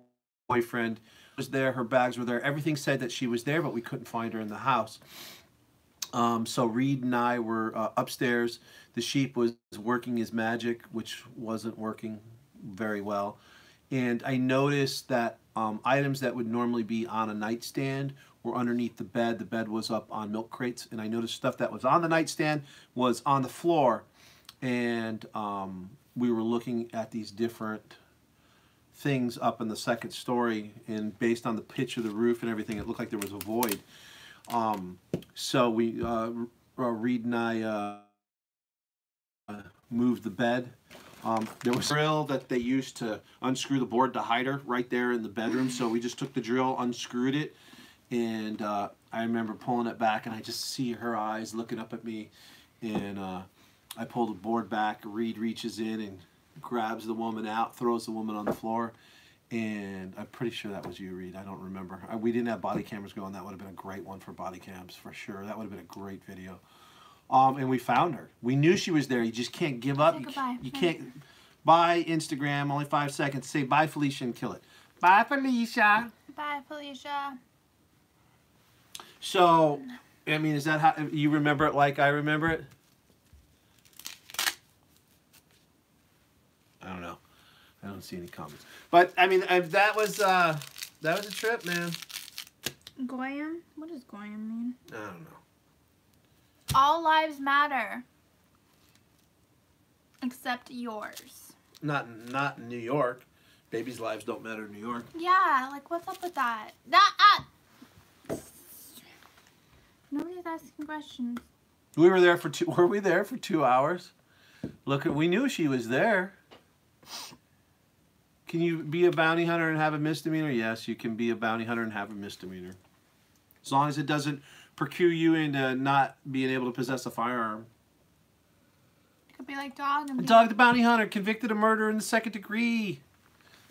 boyfriend. Was there, her bags were there. Everything said that she was there, but we couldn't find her in the house. So Reed and I were upstairs. The sheep was working his magic, which wasn't working very well. And I noticed that items that would normally be on a nightstand were underneath the bed. The bed was up on milk crates. And I noticed stuff that was on the nightstand was on the floor. And we were looking at these different things up in the second story. And based on the pitch of the roof and everything, it looked like there was a void. So we, Reed and I moved the bed. There was a drill that they used to unscrew the board to hide her right there in the bedroom. So we just took the drill, unscrewed it, and I remember pulling it back, and I just see her eyes looking up at me. And I pull the board back. Reed reaches in and grabs the woman out, throws the woman on the floor. And I'm pretty sure that was you, Reed. I don't remember. We didn't have body cameras going. That would have been a great one for body cams, for sure. That would have been a great video. And we found her. We knew she was there. You just can't give up. Say goodbye. You can't. Bye, Instagram. Only 5 seconds. Say bye, Felicia, and kill it. Bye, Felicia. Bye, Felicia. So, I mean, is that how you remember it like I remember it? I don't know. I don't see any comments. But I mean, that was a trip, man. Goyim? What does Goyim mean? I don't know. All lives matter. Except yours. Not in New York. Babies' lives don't matter in New York. Yeah, like what's up with that? Nobody's asking questions. We were there for were we there for 2 hours? Look, we knew she was there. Can you be a bounty hunter and have a misdemeanor? Yes, you can be a bounty hunter and have a misdemeanor. As long as it doesn't procure you into not being able to possess a firearm. It could be like Dog. And Dog the Bounty Hunter, convicted of murder in the 2nd degree.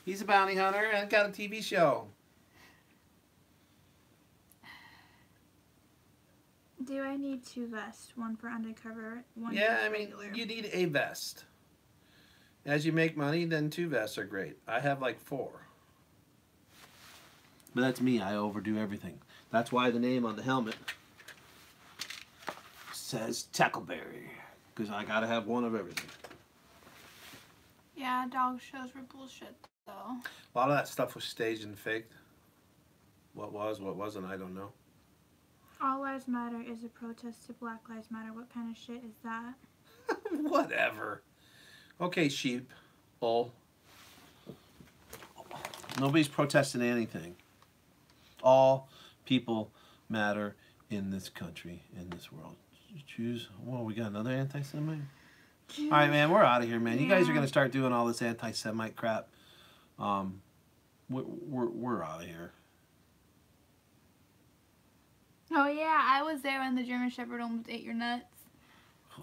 He's a bounty hunter and got a TV show. Do I need 2 vests? One for undercover, one Yeah, for I mean, regular? you need a vest. As you make money, then 2 vests are great. I have like 4. But that's me. I overdo everything. That's why the name on the helmet says Tackleberry. Because I got to have one of everything. Yeah, dog shows were bullshit, though. A lot of that stuff was staged and faked. What was, what wasn't, I don't know. All Lives Matter is a protest to Black Lives Matter. What kind of shit is that? Whatever. Okay, sheep. Bull. Nobody's protesting anything. All people matter in this country, in this world. Choose. Whoa, we got another anti-Semite? All right, man, we're out of here, man. You guys are going to start doing all this anti-Semite crap. We're out of here. Oh, yeah, I was there when the German Shepherd almost ate your nuts.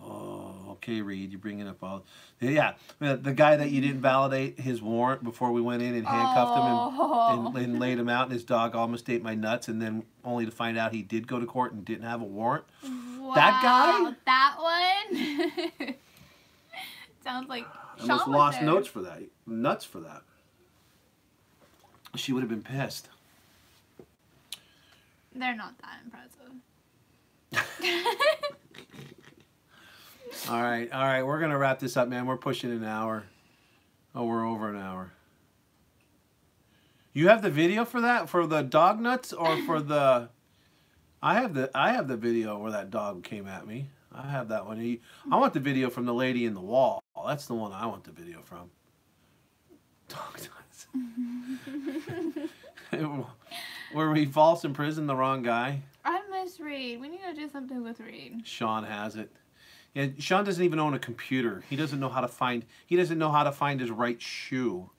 Oh, okay, Reed, you're bringing up all... Yeah, the guy that you didn't validate his warrant before we went in and handcuffed him and laid him out, and his dog almost ate my nuts, and then only to find out he did go to court and didn't have a warrant. Wow, that guy? That one? Sounds like Sean almost was lost there. nuts for that. She would have been pissed. They're not that impressive. All right, we're going to wrap this up, man. We're pushing an hour. Oh, we're over an hour. You have the video for that? For the dog nuts or for the... I have the video where that dog came at me. I have that one. I want the video from the lady in the wall. That's the one I want the video from. Dog nuts. Were we false in prison the wrong guy? I miss Reed. We need to do something with Reed. Sean has it. Yeah, Sean doesn't even own a computer. He doesn't know how to find. He doesn't know how to find his right shoe.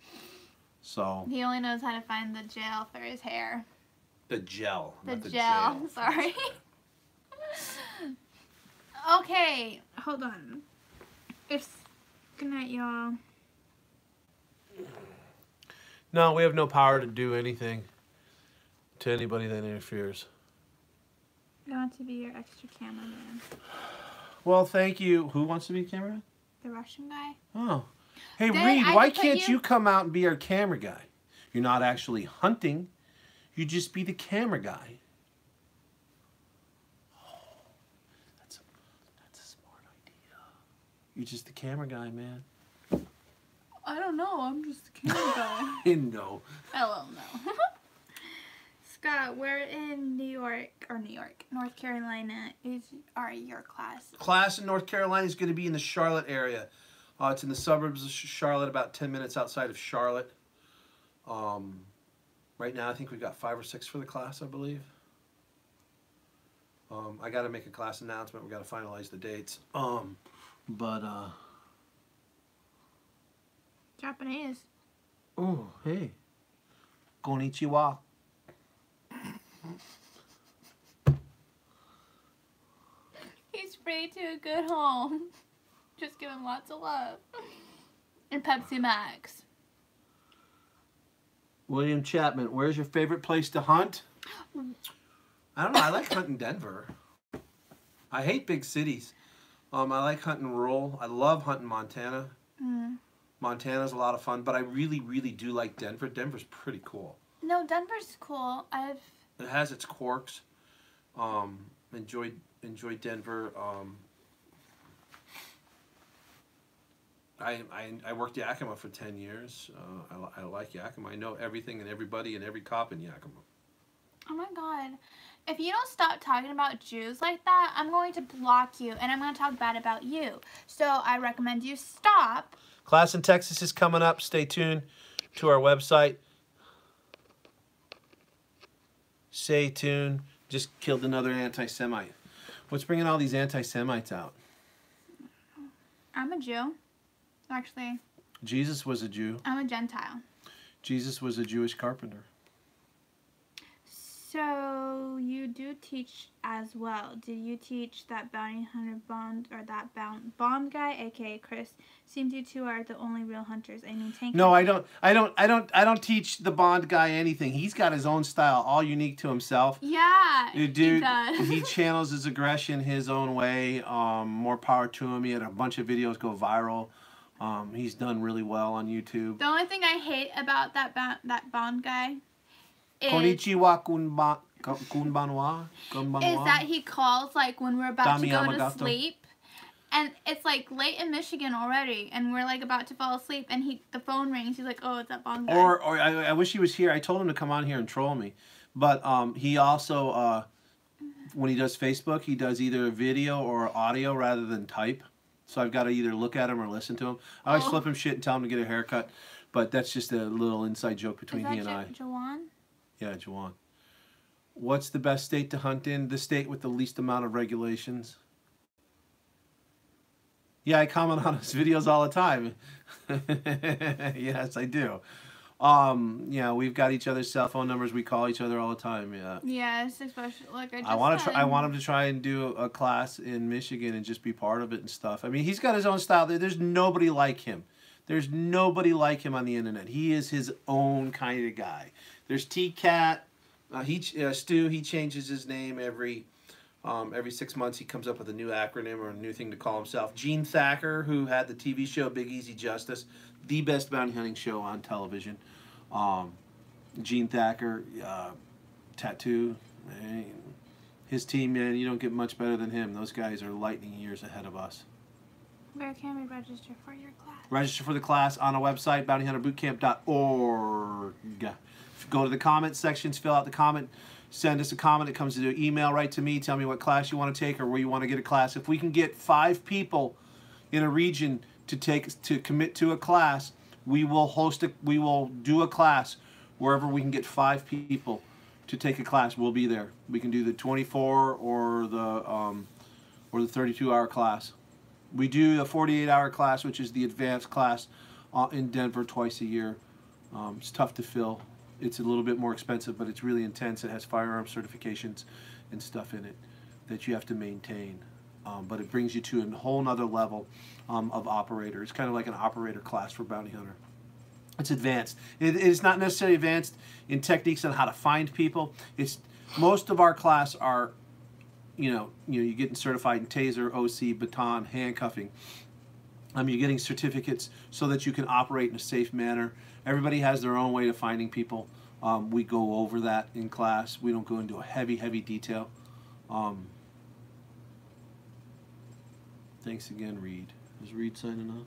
So. He only knows how to find the gel for his hair. The gel. The not gel. jail. Sorry. Okay, hold on. Good night, y'all. No, we have no power to do anything to anybody that interferes. I want to be your extra cameraman. Well, thank you. Who wants to be a cameraman? The Russian guy? Oh. Hey, Then Reed, I why could put can't you- you come out and be our camera guy? You're not actually hunting. You just be the camera guy. Oh, that's a smart idea. You're just the camera guy, man. I don't know. I'm just a camera guy. No. Oh, no. Scott, we're in North Carolina. Are your class? Class in North Carolina is going to be in the Charlotte area. It's in the suburbs of Charlotte, about 10 minutes outside of Charlotte. Right now, I think we've got 5 or 6 for the class, I believe. I got to make a class announcement. We got to finalize the dates. Japanese. Oh, hey. Konnichiwa. He's free to a good home. Just give him lots of love. And Pepsi Max. William Chapman, where's your favorite place to hunt? I don't know. I like hunting Denver. I hate big cities. I like hunting rural. I love hunting Montana. Montana's a lot of fun, but I really, really do like Denver. Denver's pretty cool. No, Denver's cool. It has its quirks. Enjoyed Denver. I worked Yakima for 10 years. I like Yakima. I know everything and everybody and every cop in Yakima. Oh my god. If you don't stop talking about Jews like that, I'm going to block you and I'm going to talk bad about you. So I recommend you stop. Class in Texas is coming up. Stay tuned to our website. Stay tuned. Just killed another anti-Semite. What's bringing all these anti-Semites out? I'm a Jew. Actually, Jesus was a Jew. I'm a Gentile. Jesus was a Jewish carpenter. So you do teach as well. Did you teach that bounty hunter Bond or that Bond guy, aka Chris? Seems you two are the only real hunters. I mean, Tank. No, I don't teach the Bond guy anything. He's got his own style, all unique to himself. Yeah, Dude, he does. he channels his aggression his own way. More power to him. He had a bunch of videos go viral. He's done really well on YouTube. The only thing I hate about that Bond guy is Konnichiwa kunbanwa. is that he calls like when we're about to go to Amagato. sleep, and it's like late in Michigan already, and we're like about to fall asleep, and the phone rings. He's like, "Oh, it's that Bond guy." Or I wish he was here. I told him to come on here and troll me, but he also when he does Facebook, he does either video or audio rather than type. So I've got to either look at him or listen to him. I always flip him shit and tell him to get a haircut, but that's just a little inside joke between he and I. Jawan? Yeah, Jawan. What's the best state to hunt in? The state with the least amount of regulations. Yeah, I comment on his videos all the time. Yes, I do. Yeah, we've got each other's cell phone numbers. We call each other all the time. Yeah. Yes, especially like I just I want to said. try. I want him to try and do a class in Michigan and just be part of it and stuff. I mean, he's got his own style. There's nobody like him. There's nobody like him on the internet. He is his own kind of guy. There's T-Cat. Stu. He changes his name every 6 months. He comes up with a new acronym or a new thing to call himself. Gene Thacker, who had the TV show Big Easy Justice, the best bounty hunting show on television. Gene Thacker, Tattoo. His team, man, you don't get much better than him. Those guys are lightning years ahead of us. Where can we register for your class? Register for the class on our website, bountyhunterbootcamp.org. Go to the comment sections, fill out the comment, send us a comment. It comes to the email right to me. Tell me what class you want to take or where you want to get a class. If we can get 5 people in a region to commit to a class, we will do a class wherever we can get 5 people to take a class. We'll be there. We can do the 24 or the 32-hour class. We do a 48-hour class, which is the advanced class in Denver twice a year. It's tough to fill. It's a little bit more expensive, but it's really intense. It has firearm certifications and stuff in it that you have to maintain. But it brings you to a whole nother level of operator. It's kind of like an operator class for bounty hunter. It's advanced. It is not necessarily advanced in techniques on how to find people. It's most of our class are, you're getting certified in taser, OC, baton, handcuffing. You're getting certificates so that you can operate in a safe manner. Everybody has their own way of finding people. We go over that in class. We don't go into a heavy detail. Thanks again, Reed. Is Reed signing off?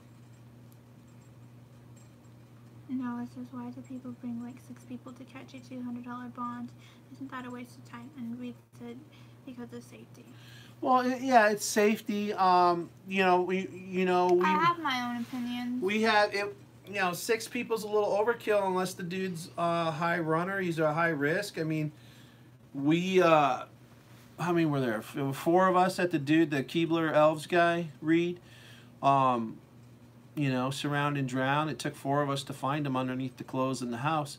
No, it says, why do people bring like 6 people to catch a $200 bond? Isn't that a waste of time? And Reed said, because of safety. Well, yeah, it's safety. I have my own opinions. We have it. 6 people's a little overkill unless the dude's a high runner. He's a high risk. I mean, how many were there? 4 of us at the Keebler Elves guy, Reed. Surround and drown. It took 4 of us to find him underneath the clothes in the house.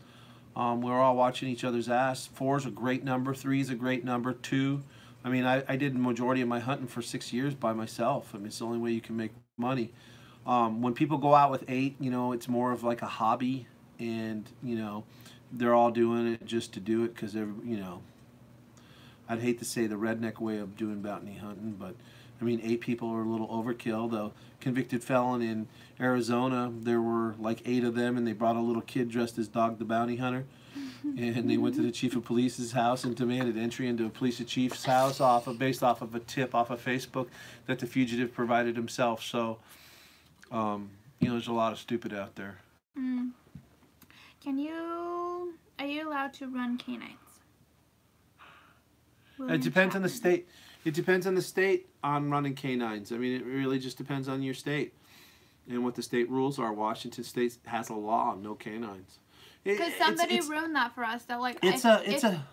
We were all watching each other's ass. 4's a great number. 3's a great number. 2. I mean, I did the majority of my hunting for 6 years by myself. I mean, it's the only way you can make money. When people go out with 8, it's more of like a hobby, and they're all doing it just to do it because I'd hate to say the redneck way of doing bounty hunting, but I mean 8 people are a little overkill. The convicted felon in Arizona, there were like 8 of them, and they brought a little kid dressed as Dog the Bounty Hunter. And they went to the chief of police's house and demanded entry into a police chief's house based off of a tip off of Facebook that the fugitive provided himself. So, there's a lot of stupid out there. Are you allowed to run canines? It depends on the state. It depends on the state on running canines. I mean, it really just depends on your state and what the state rules are. Washington State has a law on no canines. Because somebody ruined that for us. That like it's gonna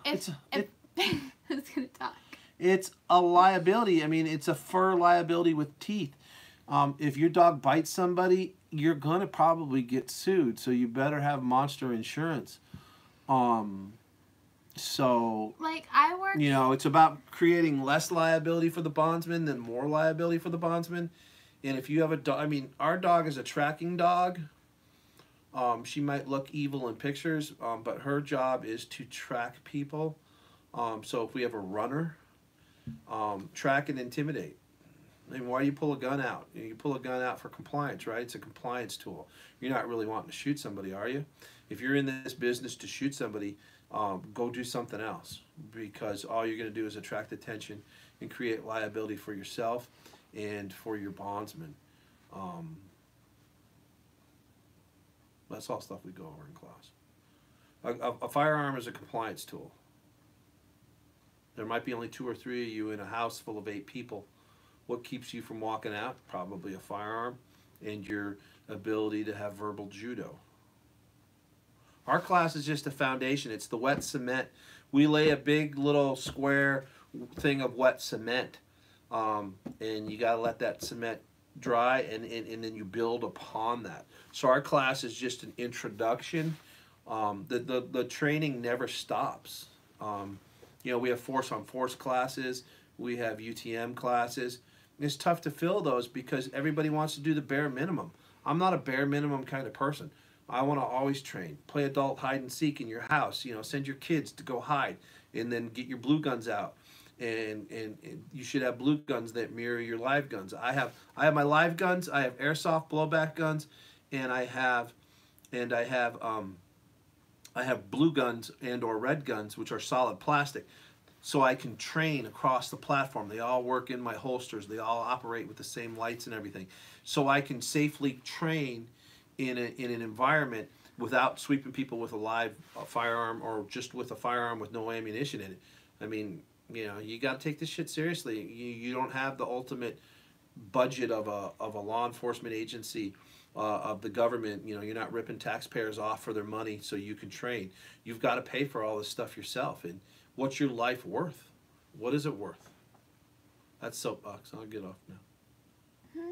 talk. It's a liability. I mean, it's a fur liability with teeth. If your dog bites somebody, you're gonna probably get sued. So you better have monster insurance. So like I work. You know, it's about creating less liability for the bondsman than more liability for the bondsman. And if you have a dog, I mean, our dog is a tracking dog. She might look evil in pictures, but her job is to track people. So if we have a runner, track and intimidate. I mean, why do you pull a gun out? You pull a gun out for compliance, right? It's a compliance tool. You're not really wanting to shoot somebody, are you? If you're in this business to shoot somebody, go do something else, because all you're going to do is attract attention and create liability for yourself and for your bondsman. That's all stuff we go over in class. A firearm is a compliance tool. There might be only 2 or 3 of you in a house full of 8 people. What keeps you from walking out? Probably a firearm and your ability to have verbal judo. Our class is just a foundation. It's the wet cement. We lay a big little square thing of wet cement, and you got to let that cement dry, and then you build upon that. So our class is just an introduction. The training never stops. You know, we have force on force classes. We have UTM classes. It's tough to fill those because everybody wants to do the bare minimum. I'm not a bare minimum kind of person. I want to always train. Play adult hide and seek in your house. You know, send your kids to go hide, and then get your blue guns out. And you should have blue guns that mirror your live guns. I have my live guns. I have airsoft blowback guns, and I have blue guns and or red guns, which are solid plastic. So I can train across the platform. They all work in my holsters. They all operate with the same lights and everything. So I can safely train in an environment without sweeping people with a live firearm, or just with a firearm with no ammunition in it. I mean, you know, you got to take this shit seriously. You don't have the ultimate budget of a law enforcement agency, of the government. You know, you're not ripping taxpayers off for their money so you can train. You've got to pay for all this stuff yourself. And what's your life worth? What is it worth? That's soapbox. I'll get off now.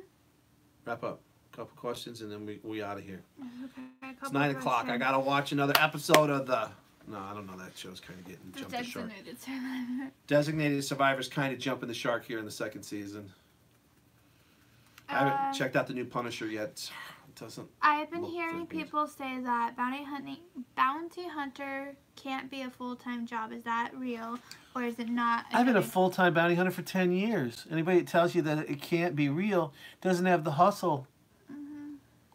Wrap up. Couple questions and then we out of here. Okay, it's 9 o'clock. I gotta watch another episode of the. No, I don't know. That show's kind of getting jumping the shark. Designated Survivor. Designated Survivor's kind of jumping the shark here in the 2nd season. I haven't checked out the new Punisher yet. It doesn't. I've been hearing people say that bounty hunter can't be a full-time job. Is that real, or is it not? I've been a full-time bounty hunter for 10 years. Anybody that tells you that it can't be real doesn't have the hustle.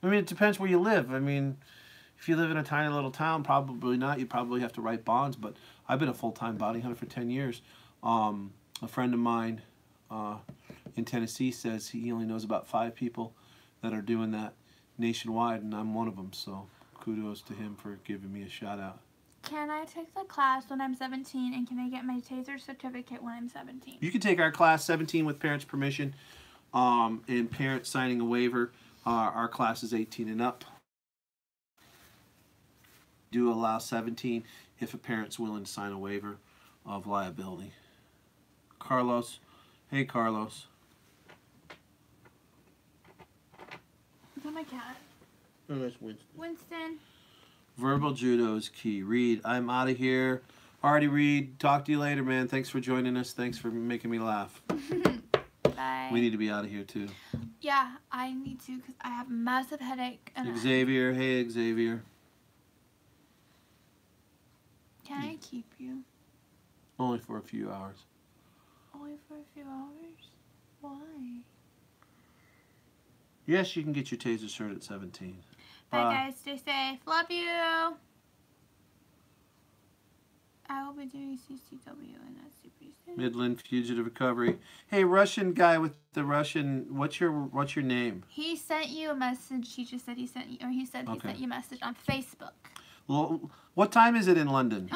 I mean, it depends where you live. I mean, if you live in a tiny little town, probably not. You probably have to write bonds. But I've been a full-time bounty hunter for 10 years. A friend of mine in Tennessee says he only knows about 5 people that are doing that nationwide, and I'm one of them. So kudos to him for giving me a shout-out. Can I take the class when I'm 17, and can I get my TASER certificate when I'm 17? You can take our class 17 with parents' permission, and parents signing a waiver. Our class is 18 and up. Do allow 17 if a parent's willing to sign a waiver of liability. Carlos. Hey, Carlos. Is that my cat? Oh, that's Winston. Winston. Verbal judo is key. Reed, I'm out of here. Alrighty, Reed. Talk to you later, man. Thanks for joining us. Thanks for making me laugh. Bye. We need to be out of here, too. Yeah, I need to because I have a massive headache. And Xavier. Hey, Xavier. Can I keep you? Only for a few hours. Only for a few hours? Why? Yes, you can get your TASER cert at 17. Bye, guys. Stay safe. Love you. I will be doing CCW and SCP soon. Midland Fugitive Recovery. Hey, Russian guy with the Russian. What's your name? He sent you a message. He just said he sent you, or he said he sent you a message on Facebook. Well, what time is it in London?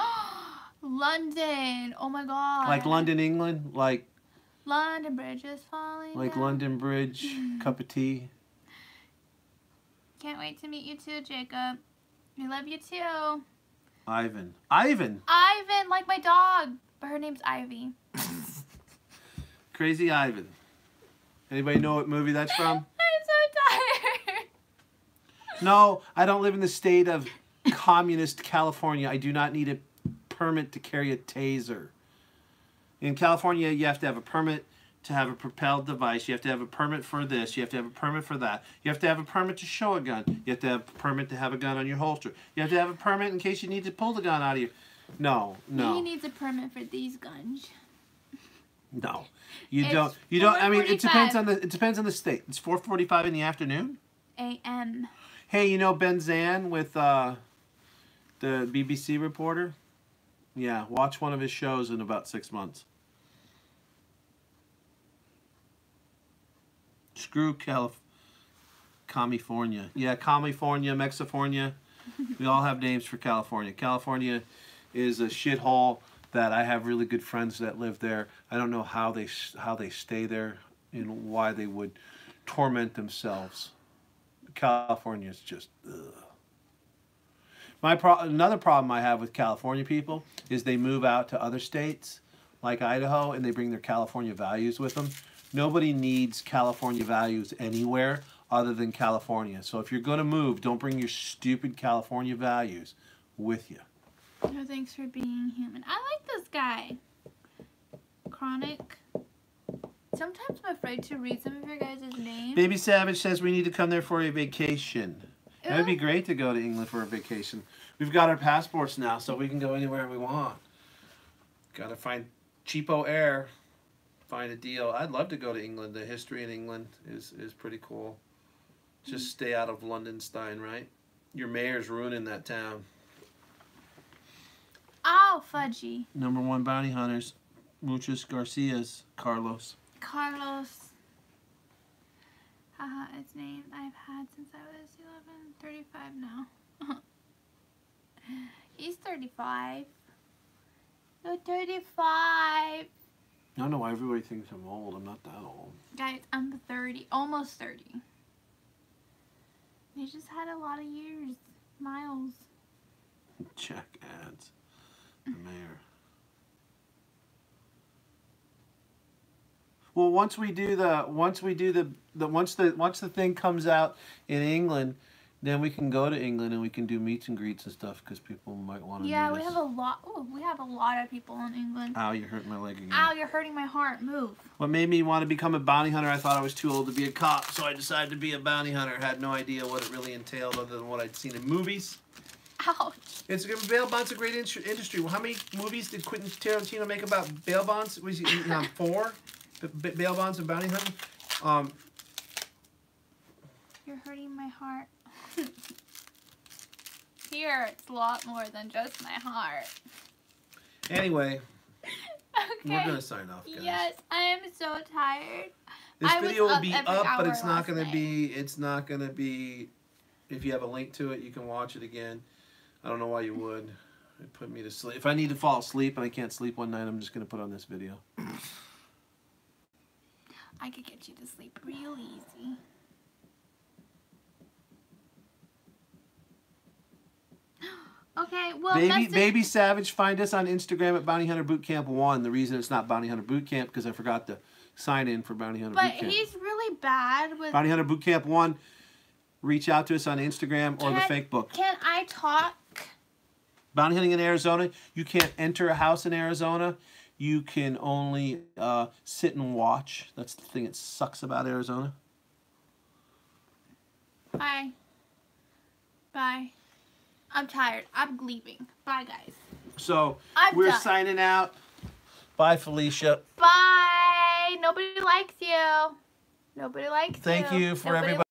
London. Oh my god. Like London, England? Like London Bridge is falling down. London Bridge, cup of tea? Can't wait to meet you too, Jacob. I love you too. Ivan. Ivan! Ivan, like my dog. But her name's Ivy. Crazy Ivan. Anybody know what movie that's from? I'm so tired. No, I don't live in the state of communist California. I do not need a permit to carry a taser. In California, you have to have a permit to have a propelled device. You have to have a permit for this. You have to have a permit for that. You have to have a permit to show a gun. You have to have a permit to have a gun on your holster. You have to have a permit in case you need to pull the gun out of you. No. He needs a permit for these guns. No. You don't. I mean, it depends on the state. It's 4:45 in the afternoon. A.M. Hey, you know Ben Zan with the BBC reporter? Yeah, watch one of his shows in about 6 months. Screw California. Yeah, California, Mexifornia. We all have names for California. California is a shithole that I have really good friends that live there. I don't know how they stay there and why they would torment themselves. California is just ugh. Another problem I have with California people is they move out to other states like Idaho and they bring their California values with them. Nobody needs California values anywhere other than California. So if you're going to move, don't bring your stupid California values with you. No, thanks for being human. I like this guy. Chronic. Sometimes I'm afraid to read some of your guys' names. Baby Savage says we need to come there for a vacation. It would be great to go to England for a vacation. We've got our passports now, so we can go anywhere we want. Got to find cheapo air. Find a deal. I'd love to go to England. The history in England is pretty cool. Just stay out of Londonstein, right? Your mayor's ruining that town. Oh, fudgy. #1 bounty hunters. Muchos Garcias. Carlos. Carlos. Haha, it's name I've had since I was 11. 35 now. He's 35. You're 35. I don't know why everybody thinks I'm old. I'm not that old. Guys, I'm 30. Almost 30. They just had a lot of years. Miles. Check ads. The mayor. Well, once the thing comes out in England, then we can go to England and we can do meets and greets and stuff because people might want to. Yeah, we have a lot. Oh, we have a lot of people in England. Ow, you hurt my leg again. Ow, you're hurting my heart. Move. What made me want to become a bounty hunter? I thought I was too old to be a cop, so I decided to be a bounty hunter. Had no idea what it really entailed other than what I'd seen in movies. Ouch. Bail bonds a great industry. Well, how many movies did Quentin Tarantino make about bail bonds? Was he 4? Bail bonds and bounty hunting. You're hurting my heart. Here, it's a lot more than just my heart. Anyway, okay. We're gonna sign off, guys. Yes, I am so tired. This video will be every up, but hour it's not gonna last be. It's not gonna be. If you have a link to it, you can watch it again. I don't know why you would. It put me to sleep. If I need to fall asleep and I can't sleep one night, I'm just gonna put on this video. I could get you to sleep real easy. Okay, well, Baby Savage, find us on Instagram at Bounty Hunter Bootcamp 1. The reason it's not Bounty Hunter Bootcamp because I forgot to sign in for Bounty Hunter Bootcamp. But he's really bad with... Bounty Hunter Bootcamp 1. Reach out to us on Instagram or the fake book. Can I talk? Bounty hunting in Arizona. You can't enter a house in Arizona. You can only sit and watch. That's the thing that sucks about Arizona. Bye. Bye. I'm tired. I'm leaving. Bye, guys. So, we're done. Signing out. Bye, Felicia. Bye. Nobody likes you. Nobody likes you. Thank you for everybody.